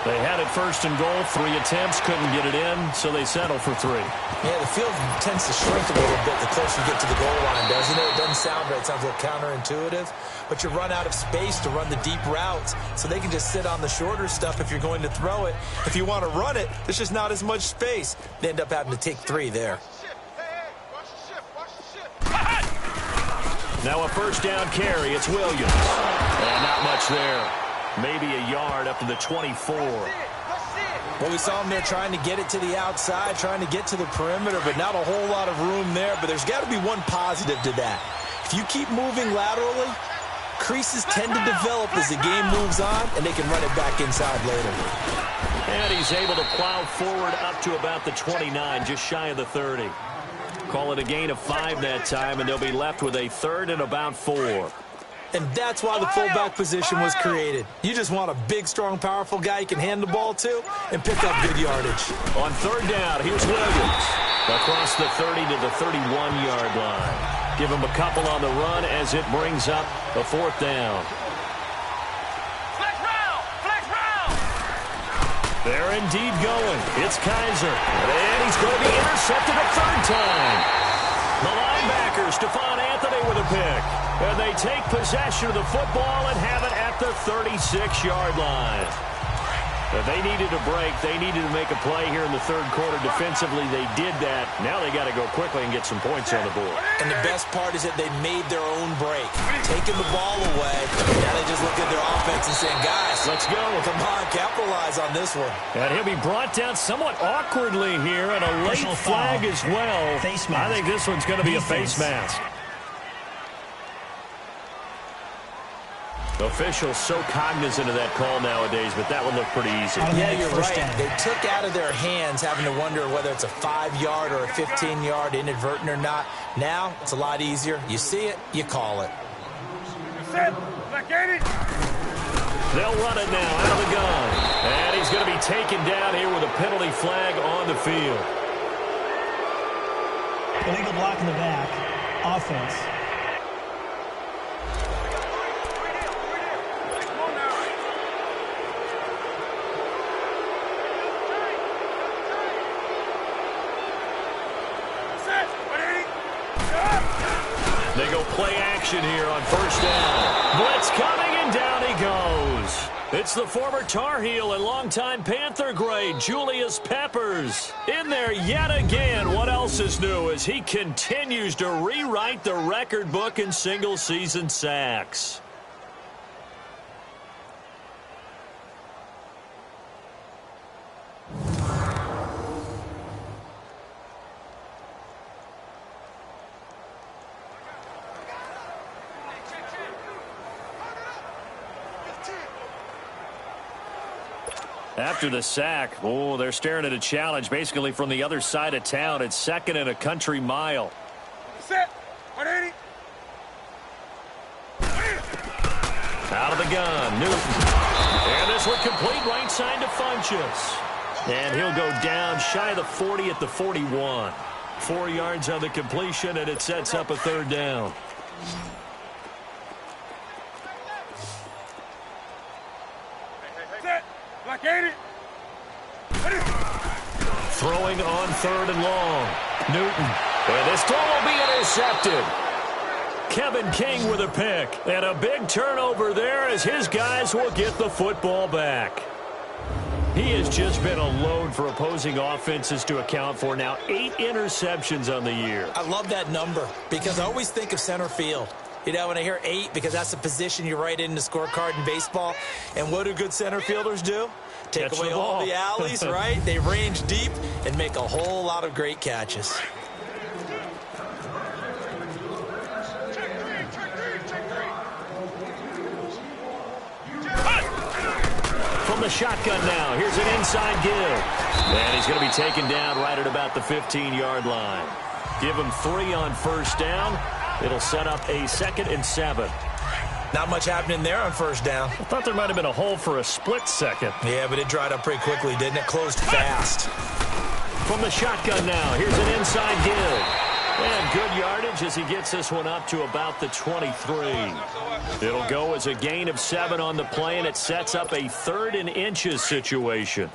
They had it 1st and goal, 3 attempts, couldn't get it in, so they settle for 3. Yeah, the field tends to shrink a little bit the closer you get to the goal line, doesn't it? It doesn't sound right. It sounds a little counterintuitive. But you run out of space to run the deep routes, so they can just sit on the shorter stuff if you're going to throw it. If you want to run it, there's just not as much space. They end up having to take 3 there. Now a 1st down carry. It's Williams. And not much there. Maybe a yard up to the 24. Well, we saw him there trying to get it to the outside, trying to get to the perimeter, but not a whole lot of room there. But there's got to be one positive to that. If you keep moving laterally, creases tend to develop as the game moves on, and they can run it back inside later. And he's able to plow forward up to about the 29, just shy of the 30. Call it a gain of 5 that time, and they'll be left with a 3rd and about 4. And that's why the fullback position was created. You just want a big, strong, powerful guy you can hand the ball to and pick up good yardage. On 3rd down, here's Williams. Across the 30 to the 31-yard line. Give him a couple on the run as it brings up a 4th down. They're indeed going. It's Kaiser. And he's going to be intercepted a 3rd time. The linebacker, Stephon Anthony, with a pick. And they take possession of the football and have it at the 36-yard line. If they needed a break, they needed to make a play here in the 3rd quarter. Defensively, they did that. Now they got to go quickly and get some points on the board. And the best part is that they made their own break, taking the ball away. Now they just look at their offense and saying, guys, let's go. Come on, capitalize on this one. And he'll be brought down somewhat awkwardly here, and a late flag as well. I think this one's going to be a face mask. Officials so cognizant of that call nowadays, but that one looked pretty easy. Yeah, you're right. They took out of their hands having to wonder whether it's a 5-yard or a 15-yard inadvertent or not. Now, it's a lot easier. You see it, you call it. They'll run it now out of the gun. And he's going to be taken down here with a penalty flag on the field. Illegal block in the back. Offense. They go play action here on 1st down. Blitz coming, and down he goes. It's the former Tar Heel and longtime Panther great, Julius Peppers. In there yet again. What else is new as he continues to rewrite the record book in single-season sacks. After the sack, they're staring at a challenge basically from the other side of town. It's 2nd and a country mile. Set. 180. Out of the gun, Newton. And this one complete right side to Funchess. And he'll go down shy of the 40 at the 41. 4 yards on the completion, and it sets up a 3rd down. Set. Black 80. Throwing on 3rd and long. Newton. And this throw will be intercepted. Kevin King with a pick. And a big turnover there as his guys will get the football back. He has just been a load for opposing offenses to account for. Now 8 interceptions on the year. I love that number because I always think of center field. You know, when I hear 8, because that's the position you write in the scorecard in baseball. And what do good center fielders do? Take away all the alleys, right? They range deep and make a whole lot of great catches. From the shotgun now, here's an inside give. And he's going to be taken down right at about the 15-yard line. Give him 3 on 1st down. It'll set up a 2nd and 7. Not much happening there on 1st down. I thought there might have been a hole for a split second. Yeah, but it dried up pretty quickly, didn't it? Closed fast. From the shotgun now, here's an inside give. And good yardage as he gets this one up to about the 23. It'll go as a gain of 7 on the play, and it sets up a 3rd and inches situation.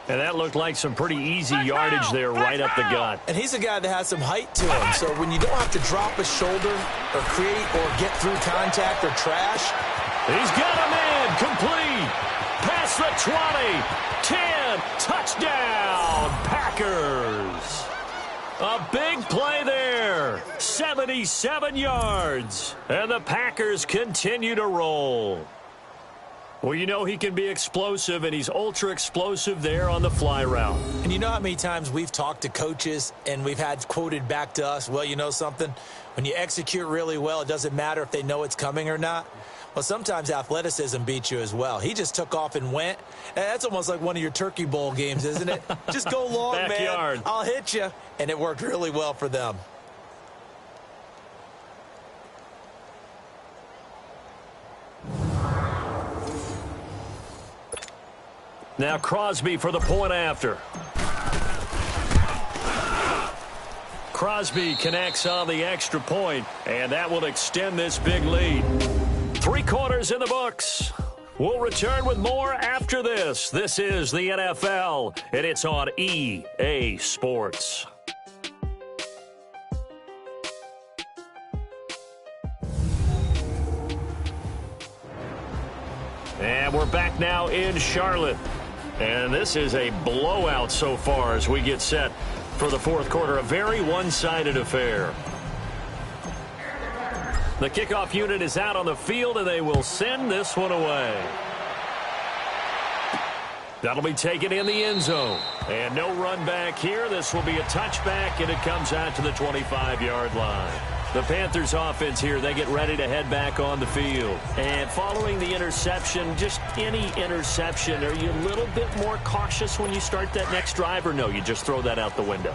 And that looked like some pretty easy yardage there right up the gut. And he's a guy that has some height to him. So when you don't have to drop a shoulder or create or get through contact or trash. He's got him in. Complete. Past the 20. 10. Touchdown. Packers. A big play there. 77 yards. And the Packers continue to roll. Well, you know he can be explosive, and he's ultra-explosive there on the fly route. And you know how many times we've talked to coaches and we've had quoted back to us, well, you know something? When you execute really well, it doesn't matter if they know it's coming or not. Well, sometimes athleticism beats you as well. He just took off and went. That's almost like one of your Turkey Bowl games, isn't it? Just go long, Backyard. man. I'll hit you. And it worked really well for them. Now Crosby for the point after. Crosby connects on the extra point, and that will extend this big lead. 3 quarters in the books. We'll return with more after this. This is the NFL, and it's on EA Sports. And we're back now in Charlotte. And this is a blowout so far as we get set for the fourth quarter. A very one-sided affair. The kickoff unit is out on the field, and they will send this one away. That'll be taken in the end zone. And no run back here. This will be a touchback, and it comes out to the 25-yard line. The Panthers offense here, they get ready to head back on the field. And following the interception, just any interception, are you a little bit more cautious when you start that next drive, or no, you just throw that out the window?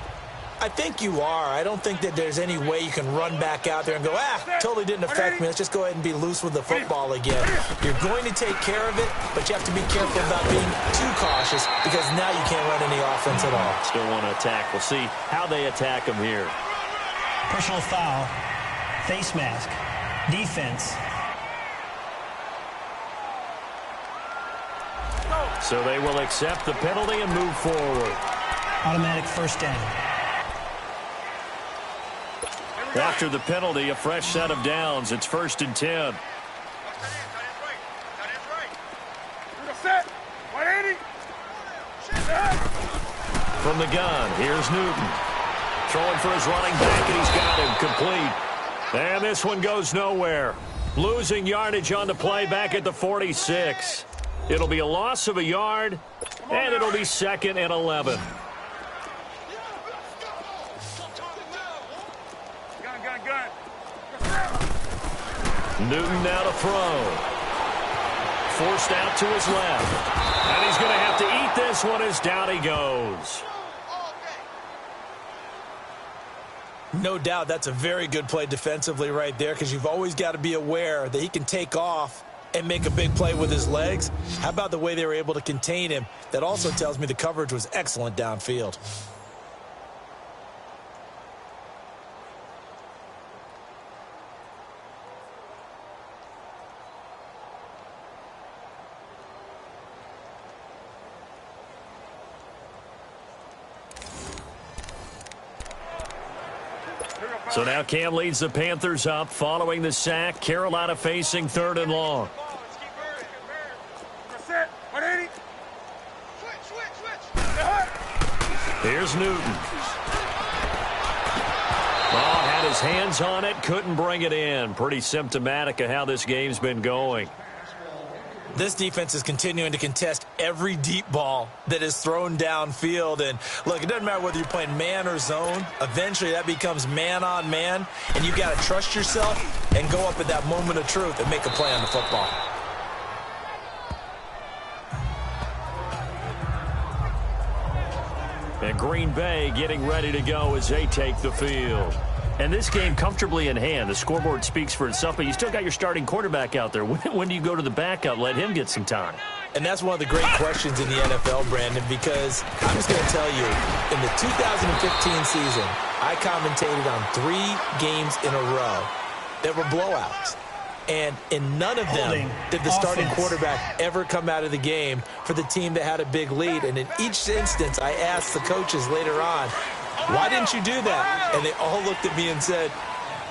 I think you are. I don't think that there's any way you can run back out there and go, totally didn't affect me. Let's just go ahead and be loose with the football again. You're going to take care of it, but you have to be careful about being too cautious because now you can't run any offense at all. Still want to attack. We'll see how they attack them here. Personal foul, face mask, defense. So they will accept the penalty and move forward. Automatic first down. After the penalty, a fresh set of downs. It's 1st and 10. From the gun, here's Newton. Throwing for his running back, and he's got him complete. And this one goes nowhere. Losing yardage on the play back at the 46. It'll be a loss of a yard, and it'll be 2nd and 11. Newton now to throw. Forced out to his left. And he's going to have to eat this one as down he goes. No doubt that's a very good play defensively right there because you've always got to be aware that he can take off and make a big play with his legs. How about the way they were able to contain him? That also tells me the coverage was excellent downfield. So now Cam leads the Panthers up following the sack. Carolina facing 3rd and long. Here's Newton. Oh, had his hands on it, couldn't bring it in. Pretty symptomatic of how this game's been going. This defense is continuing to contest every deep ball that is thrown downfield. And, look, it doesn't matter whether you're playing man or zone. Eventually, that becomes man-on-man, and you've got to trust yourself and go up at that moment of truth and make a play on the football. And Green Bay getting ready to go as they take the field. And this game comfortably in hand. The scoreboard speaks for itself, but you still got your starting quarterback out there. When do you go to the backup? Let him get some time. And that's one of the great questions in the NFL, Brandon, because I'm just going to tell you, in the 2015 season, I commentated on 3 games in a row that were blowouts. And in none of them did the starting quarterback ever come out of the game for the team that had a big lead. And in each instance, I asked the coaches later on, why didn't you do that? And they all looked at me and said,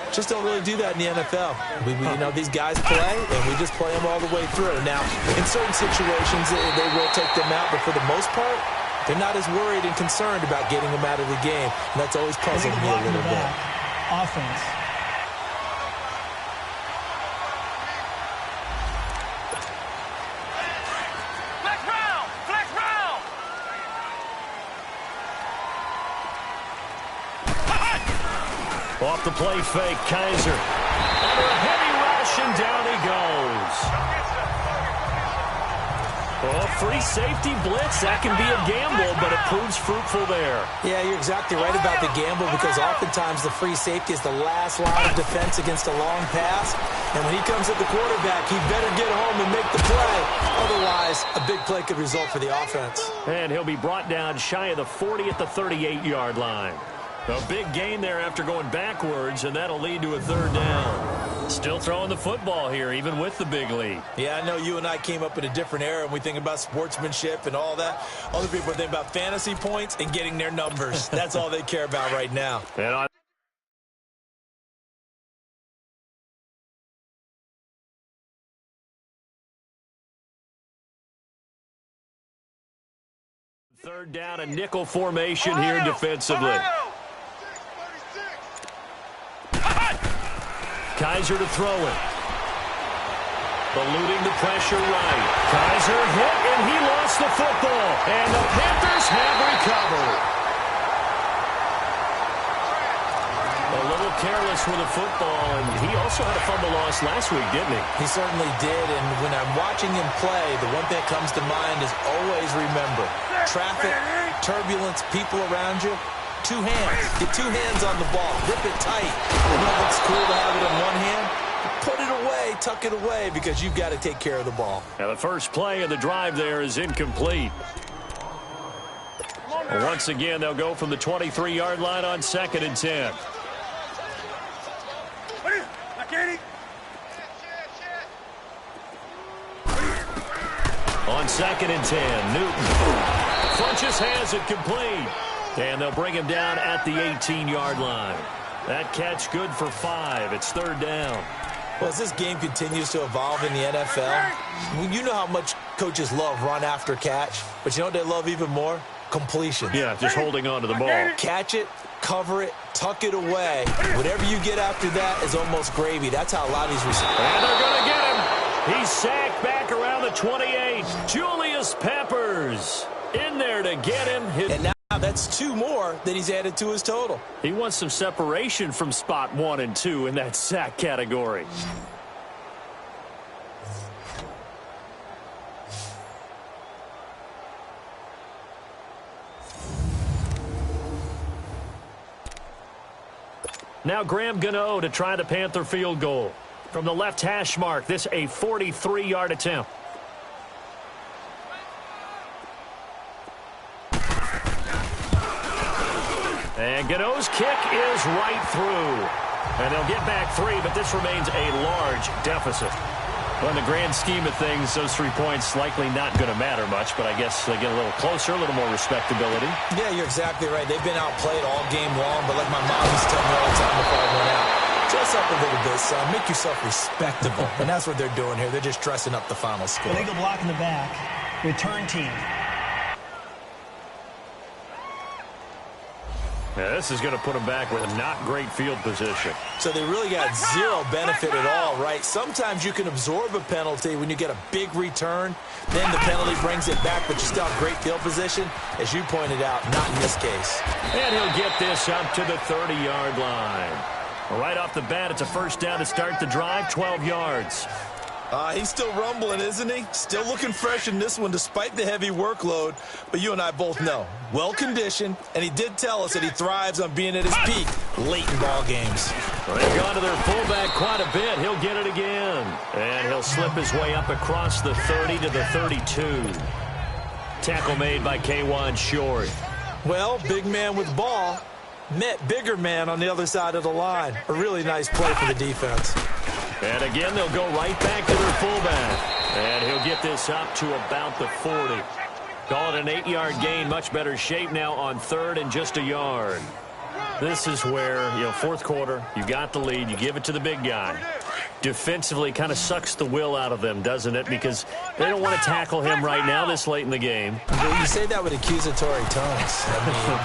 just don't really do that in the NFL. We you know, these guys play, and we just play them all the way through. Now, in certain situations, they will take them out, but for the most part, they're not as worried and concerned about getting them out of the game. And that's always puzzled me a little bit. Offense. Off the play fake, Kaiser. Under a heavy rush, and down he goes. Oh, free safety blitz. That can be a gamble, but it proves fruitful there. Yeah, you're exactly right about the gamble because oftentimes the free safety is the last line of defense against a long pass. And when he comes at the quarterback, he better get home and make the play. Otherwise, a big play could result for the offense. And he'll be brought down shy of the 40 at the 38-yard line. A big gain there after going backwards, and that'll lead to a third down. Still throwing the football here, even with the big lead. Yeah, I know you and I came up in a different era, and we think about sportsmanship and all that. Other people think about fantasy points and getting their numbers. That's all they care about right now. And third down, a nickel formation here defensively. Kaiser to throw it. Eluding the pressure right. Kaiser hit, and he lost the football. And the Panthers have recovered. A little careless with the football, and he also had a fumble loss last week, didn't he? He certainly did, and when I'm watching him play, the one thing that comes to mind is always remember, traffic, turbulence, people around you, two hands. Get two hands on the ball. Grip it tight. You know it's cool to have it in one hand? Put it away, tuck it away, because you've got to take care of the ball. Now the first play of the drive there is incomplete. Once again, they'll go from the 23-yard line on 2nd and 10. On 2nd and 10, Newton. Funches has it complete. And they'll bring him down at the 18-yard line. That catch good for 5. It's third down. Well, as this game continues to evolve in the NFL, you know how much coaches love run after catch, but you know what they love even more? Completion. Yeah, just holding on to the ball. Catch it, cover it, tuck it away. Whatever you get after that is almost gravy. That's how a lot of these receivers. And they're going to get him. He's sacked back around the 28. Julius Peppers in there to get him. And now that's 2 more that he's added to his total. He wants some separation from spot 1 and 2 in that sack category. Now Graham Gano to try the Panther field goal. From the left hash mark, this a 43-yard attempt. And Gano's kick is right through. And they'll get back 3, but this remains a large deficit. Well, in the grand scheme of things, those 3 points likely not going to matter much, but I guess they get a little closer, a little more respectability. Yeah, you're exactly right. They've been outplayed all game long, but like my mom used to tell me all the time before I went out, dress up a little bit, son. Make yourself respectable. And that's what they're doing here. They're just dressing up the final score. Illegal block in the back. Return team. Yeah, this is going to put them back with a not great field position. So they really got zero benefit at all, right? Sometimes you can absorb a penalty when you get a big return. Then the penalty brings it back, but you still have great field position. As you pointed out, not in this case. And he'll get this up to the 30-yard line. Right off the bat, it's a first down to start the drive, 12 yards. He's still rumbling, isn't he? Still looking fresh in this one despite the heavy workload. But you and I both know, well-conditioned, and he did tell us that he thrives on being at his peak late in ball games. Well, they've gone to their fullback quite a bit. He'll get it again. And he'll slip his way up across the 30 to the 32. Tackle made by K'Wan Short. Well, big man with ball met bigger man on the other side of the line. A really nice play for the defense. And again, they'll go right back to their fullback. And he'll get this up to about the 40. Call it an 8-yard gain. Much better shape now on 3rd and just a yard. This is where, fourth quarter, you got the lead. You give it to the big guy. Defensively kind of sucks the will out of them, doesn't it? Because they don't want to tackle him right now this late in the game. Well, you say that with accusatory tones. I mean,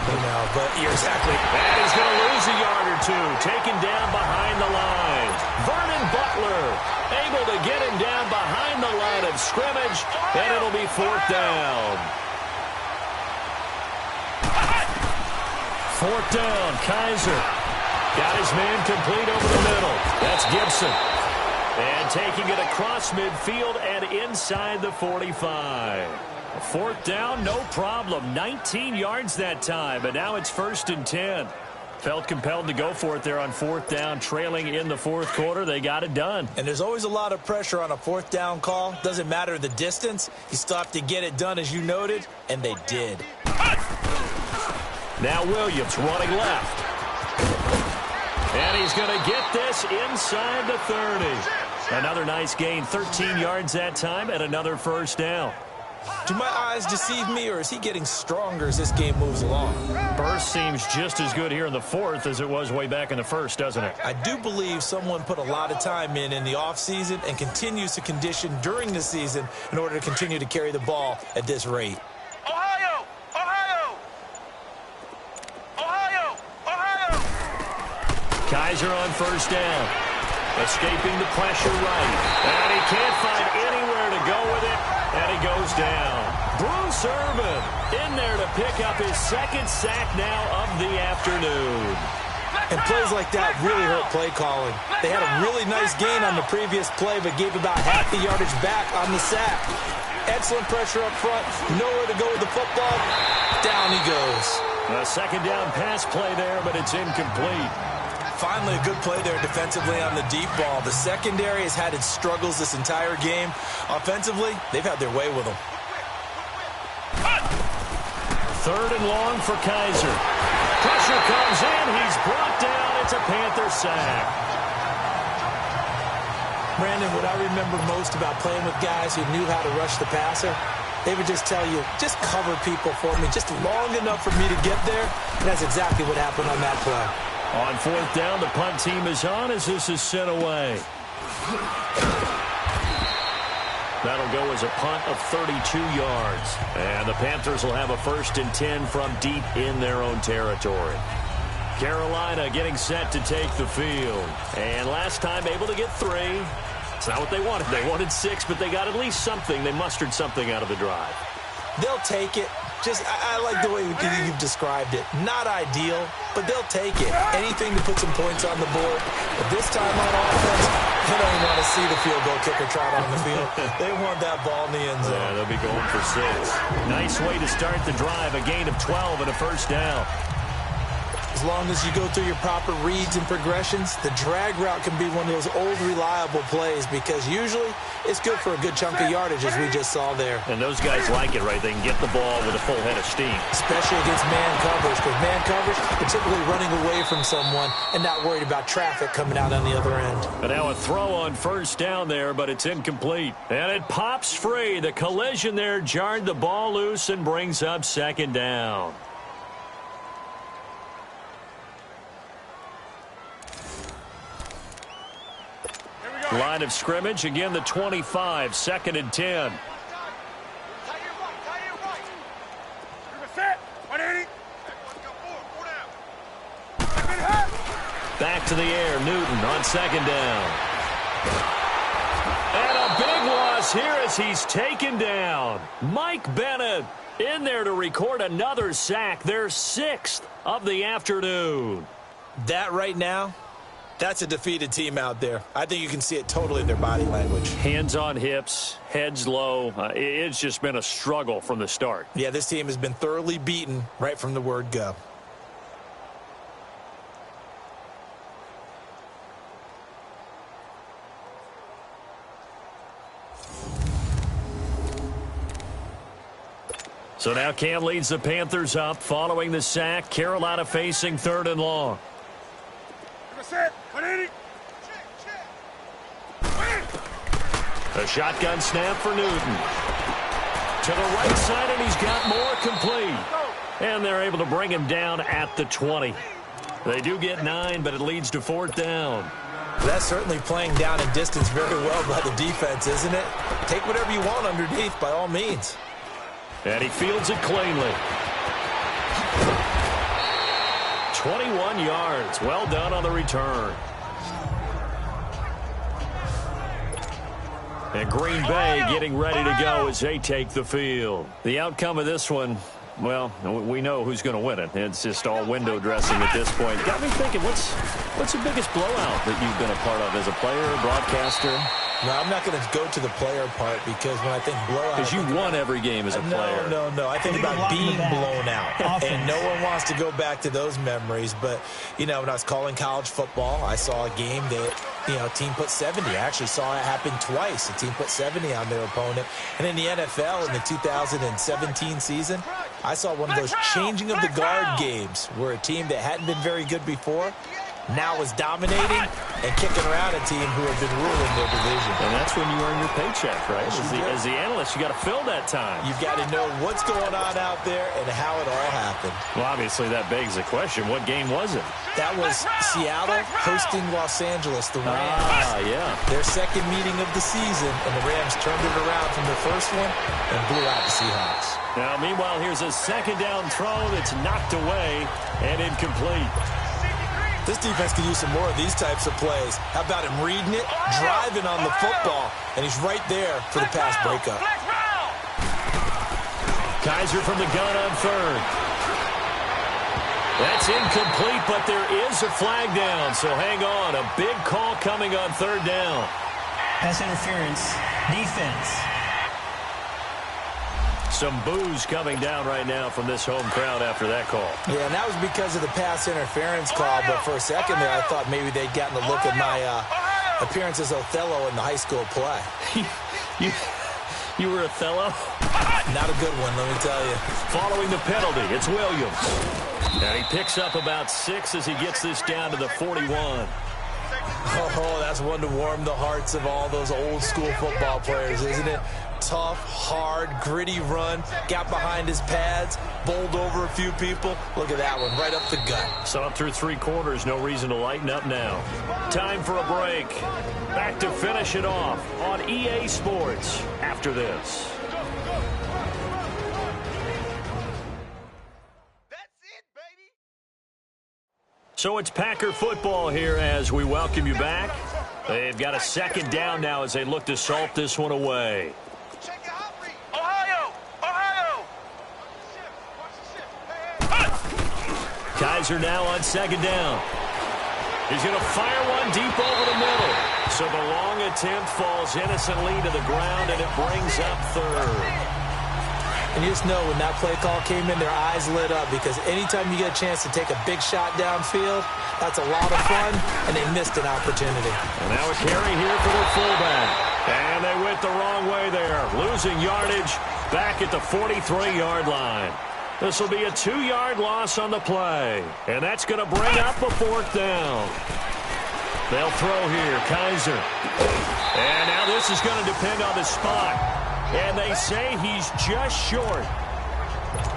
but you're exactly. And he's going to lose a yard or 2. Taken down behind the line. Vernon Butler able to get him down behind the line of scrimmage, and it'll be 4th down. 4th down, Kaiser. Got his man complete over the middle. That's Gibson. And taking it across midfield and inside the 45. Fourth down, no problem. 19 yards that time, but now it's 1st and 10. Felt compelled to go for it there on 4th down, trailing in the 4th quarter. They got it done. And there's always a lot of pressure on a 4th down call. Doesn't matter the distance. You still have to get it done, as you noted, and they did. Now Williams running left. And he's going to get this inside the 30. Another nice gain, 13 yards that time, and another 1st down. Do my eyes deceive me, or is he getting stronger as this game moves along? Burst seems just as good here in the 4th as it was way back in the 1st, doesn't it? I do believe someone put a lot of time in the offseason and continues to condition during the season in order to continue to carry the ball at this rate. Ohio! Ohio! Ohio! Ohio! Kaiser on 1st down. Escaping the pressure right. And he can't find anywhere to go with it. And he goes down. Bruce Irvin in there to pick up his 2nd sack now of the afternoon. And plays like that really hurt play calling. They had a really nice gain on the previous play, but gave about half the yardage back on the sack. Excellent pressure up front. Nowhere to go with the football. Down he goes. A 2nd down pass play there, but it's incomplete. Finally, a good play there defensively on the deep ball. The secondary has had its struggles this entire game. Offensively, they've had their way with them. 3rd and long for Kaiser. Pressure comes in. He's brought down. It's a Panther sack. Brandon, what I remember most about playing with guys who knew how to rush the passer, they would just tell you, just cover people for me, just long enough for me to get there. And that's exactly what happened on that play. On 4th down, the punt team is on as this is sent away. That'll go as a punt of 32 yards. And the Panthers will have a 1st and 10 from deep in their own territory. Carolina getting set to take the field. And last time able to get 3. It's not what they wanted. They wanted 6, but they got at least something. They mustered something out of the drive. They'll take it. I like the way you've described it. Not ideal, but they'll take it. Anything to put some points on the board. But this time on offense, they don't even want to see the field goal kicker trot on the field. They want that ball in the end zone. Yeah, they'll be going for 6. Nice way to start the drive. A gain of 12 and a 1st down. As long as you go through your proper reads and progressions, the drag route can be one of those old reliable plays because usually it's good for a good chunk of yardage, as we just saw there. And those guys like it, right? They can get the ball with a full head of steam. Especially against man coverage, because man coverage, they're typically running away from someone and not worried about traffic coming out on the other end. And now a throw on 1st down there, but it's incomplete. And it pops free. The collision there jarred the ball loose and brings up 2nd down. Line of scrimmage, again the 25, 2nd and 10. Back to the air, Newton on 2nd down. And a big loss here as he's taken down. Mike Bennett in there to record another sack, their 6th of the afternoon. That right now, that's a defeated team out there. I think you can see it totally in their body language. Hands on hips, heads low. It's just been a struggle from the start. Yeah, this team has been thoroughly beaten right from the word go. So now Cam leads the Panthers up following the sack. Carolina facing 3rd and long. A shotgun snap for Newton. To the right side, and he's got more complete. And they're able to bring him down at the 20. They do get 9, but it leads to 4th down. That's certainly playing down in distance very well by the defense, isn't it? Take whatever you want underneath by all means. And he fields it cleanly. 21 yards. Well done on the return. And Green Bay getting ready to go as they take the field. The outcome of this one, Well, we know who's going to win it. It's just all window dressing at this point. Got me thinking, what's the biggest blowout that you've been a part of as a player, broadcaster? No, I'm not going to go to the player part because when I think blowout... Because you won every game as a player. No. I think about being blown out. And no one wants to go back to those memories. But, when I was calling college football, I saw a game that, a team put 70. I actually saw it happen twice. A team put 70 on their opponent. And in the NFL, in the 2017 season, I saw one of those changing of the guard games where a team that hadn't been very good before now is dominating and kicking around a team who have been ruling their division. And that's when you earn your paycheck, right? As the analyst, you got to fill that time. You've got to know what's going on out there and how it all happened. Well, obviously, that begs the question, what game was it? That was Seattle hosting Los Angeles, the Rams. Yeah. Their second meeting of the season, and the Rams turned it around from the first one and blew out the Seahawks. Now, meanwhile, here's a second down throw that's knocked away and incomplete. This defense could use some more of these types of plays. How about him reading it, driving on the football, and he's right there for the pass breakup. Kaiser from the gun on third. That's incomplete, but there is a flag down, so hang on. A big call coming on third down. Pass interference, defense. Some boos coming down right now from this home crowd after that call. Yeah, and that was because of the pass interference call, but for a second there I thought maybe they'd gotten a look at my appearance as Othello in the high school play. You were Othello? Not a good one, let me tell you. Following the penalty, it's Williams. And he picks up about 6 as he gets this down to the 41. Oh, that's one to warm the hearts of all those old school football players, isn't it? Tough, hard, gritty run, got behind his pads, bowled over a few people. Look at that one, right up the gut. Saw it through 3 quarters, no reason to lighten up now. Time for a break. Back to finish it off on EA Sports after this. So it's Packer football here as we welcome you back. They've got a second down now as they look to salt this one away. Ohio! Kaiser now on second down. He's going to fire one deep over the middle. So the long attempt falls innocently to the ground, and it brings up third. And you just know when that play call came in, their eyes lit up because anytime you get a chance to take a big shot downfield, that's a lot of fun, and they missed an opportunity. And now a carry here for the fullback. And they went the wrong way there, losing yardage back at the 43-yard line. This will be a 2-yard loss on the play, and that's going to bring up a 4th down. They'll throw here, Kaiser. And now this is going to depend on the spot. And they say he's just short.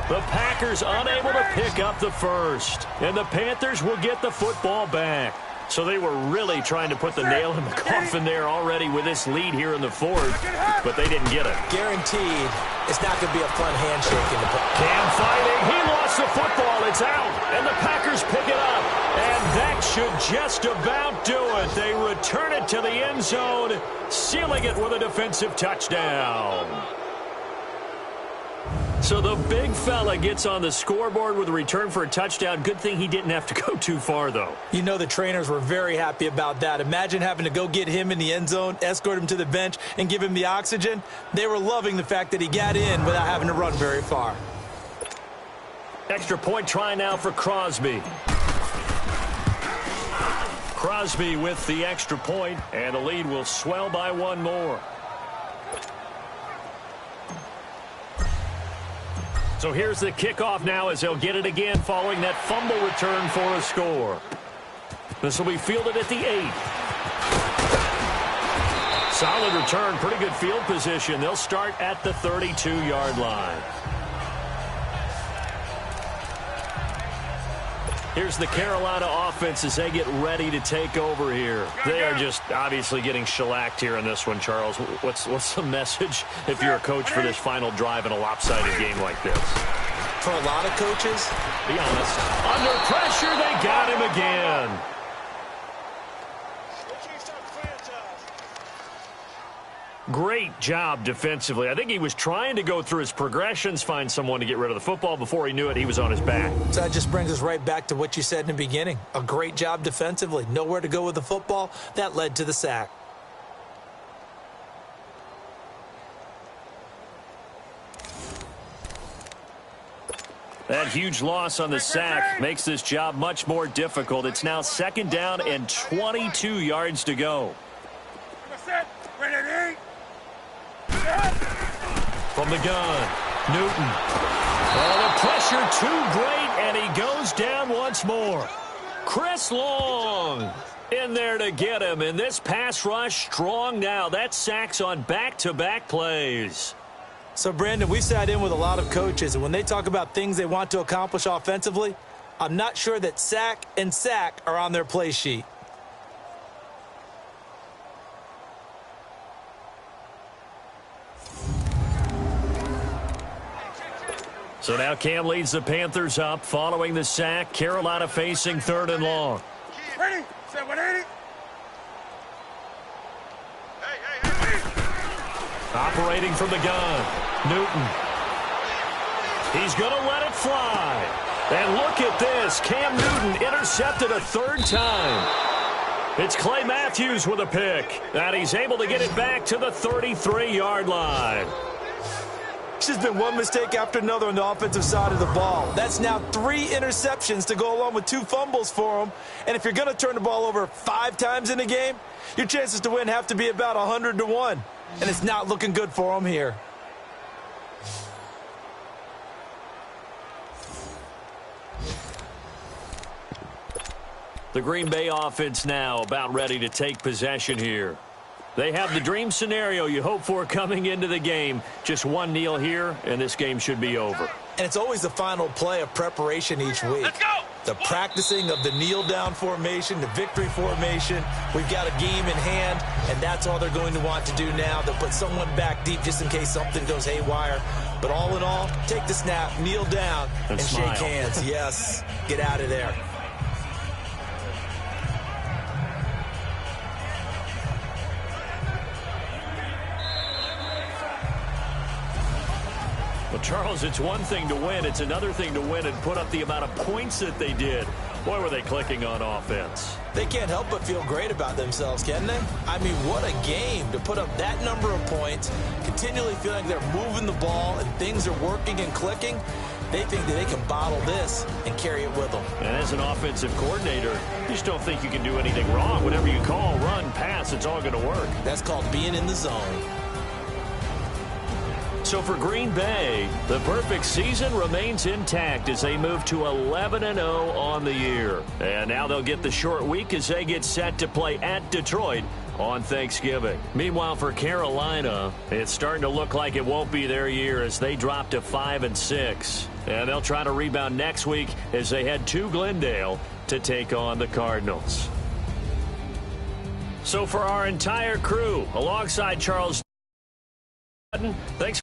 The Packers unable to pick up the first. And the Panthers will get the football back. So they were really trying to put the nail in the coffin there already with this lead here in the 4th. But they didn't get it. Guaranteed it's not going to be a fun handshake in the book. Cam fighting. He lost the football. It's out. And the Packers pick it up. And that should just about do it. They return it to the end zone, sealing it with a defensive touchdown. So the big fella gets on the scoreboard with a return for a touchdown. Good thing he didn't have to go too far, though. You know the trainers were very happy about that. Imagine having to go get him in the end zone, escort him to the bench, and give him the oxygen. They were loving the fact that he got in without having to run very far. Extra point try now for Crosby. Crosby with the extra point, and the lead will swell by 1 more. So here's the kickoff now as they'll get it again following that fumble return for a score. This will be fielded at the 8. Solid return, pretty good field position. They'll start at the 32-yard line. Here's the Carolina offense as they get ready to take over here. They are just obviously getting shellacked here in this one, Charles. What's the message if you're a coach for this final drive in a lopsided game like this? For a lot of coaches, be honest. Under pressure, they got him again. Great job defensively. I think he was trying to go through his progressions, find someone to get rid of the football. Before he knew it, he was on his back. So that just brings us right back to what you said in the beginning. A great job defensively. Nowhere to go with the football. That led to the sack. That huge loss on the sack makes this job much more difficult. It's now 2nd down and 22 yards to go. From the gun, Newton. Oh, the pressure too great, and he goes down once more. Chris Long in there to get him, and this pass rush strong now. That sack's on back-to-back plays. So, Brandon, we sat in with a lot of coaches, and when they talk about things they want to accomplish offensively, I'm not sure that sack and sack are on their play sheet. So now Cam leads the Panthers up following the sack. Carolina facing 3rd and long. Ready? Say 180. Operating from the gun, Newton. He's going to let it fly. And look at this. Cam Newton intercepted a 3rd time. It's Clay Matthews with a pick. And he's able to get it back to the 33-yard line. It's just been one mistake after another on the offensive side of the ball. That's now 3 interceptions to go along with 2 fumbles for him. And if you're going to turn the ball over 5 times in a game, your chances to win have to be about 100 to 1. And it's not looking good for him here. The Green Bay offense now about ready to take possession here. They have the dream scenario you hope for coming into the game. Just one kneel here, and this game should be over. And it's always the final play of preparation each week. Let's go! The practicing of the kneel-down formation, the victory formation. We've got a game in hand, and that's all they're going to want to do now. They'll put someone back deep just in case something goes haywire. But all in all, take the snap, kneel down, and shake hands. Yes, get out of there. Well, Charles, it's one thing to win. It's another thing to win and put up the amount of points that they did. Boy, were they clicking on offense. They can't help but feel great about themselves, can they? I mean, what a game to put up that number of points, continually feeling they're moving the ball and things are working and clicking. They think that they can bottle this and carry it with them. And as an offensive coordinator, you just don't think you can do anything wrong. Whatever you call, run, pass, it's all going to work. That's called being in the zone. So for Green Bay, the perfect season remains intact as they move to 11-0 on the year. And now they'll get the short week as they get set to play at Detroit on Thanksgiving. Meanwhile, for Carolina, it's starting to look like it won't be their year as they drop to 5-6. And they'll try to rebound next week as they head to Glendale to take on the Cardinals. So for our entire crew, alongside Charles, thanks.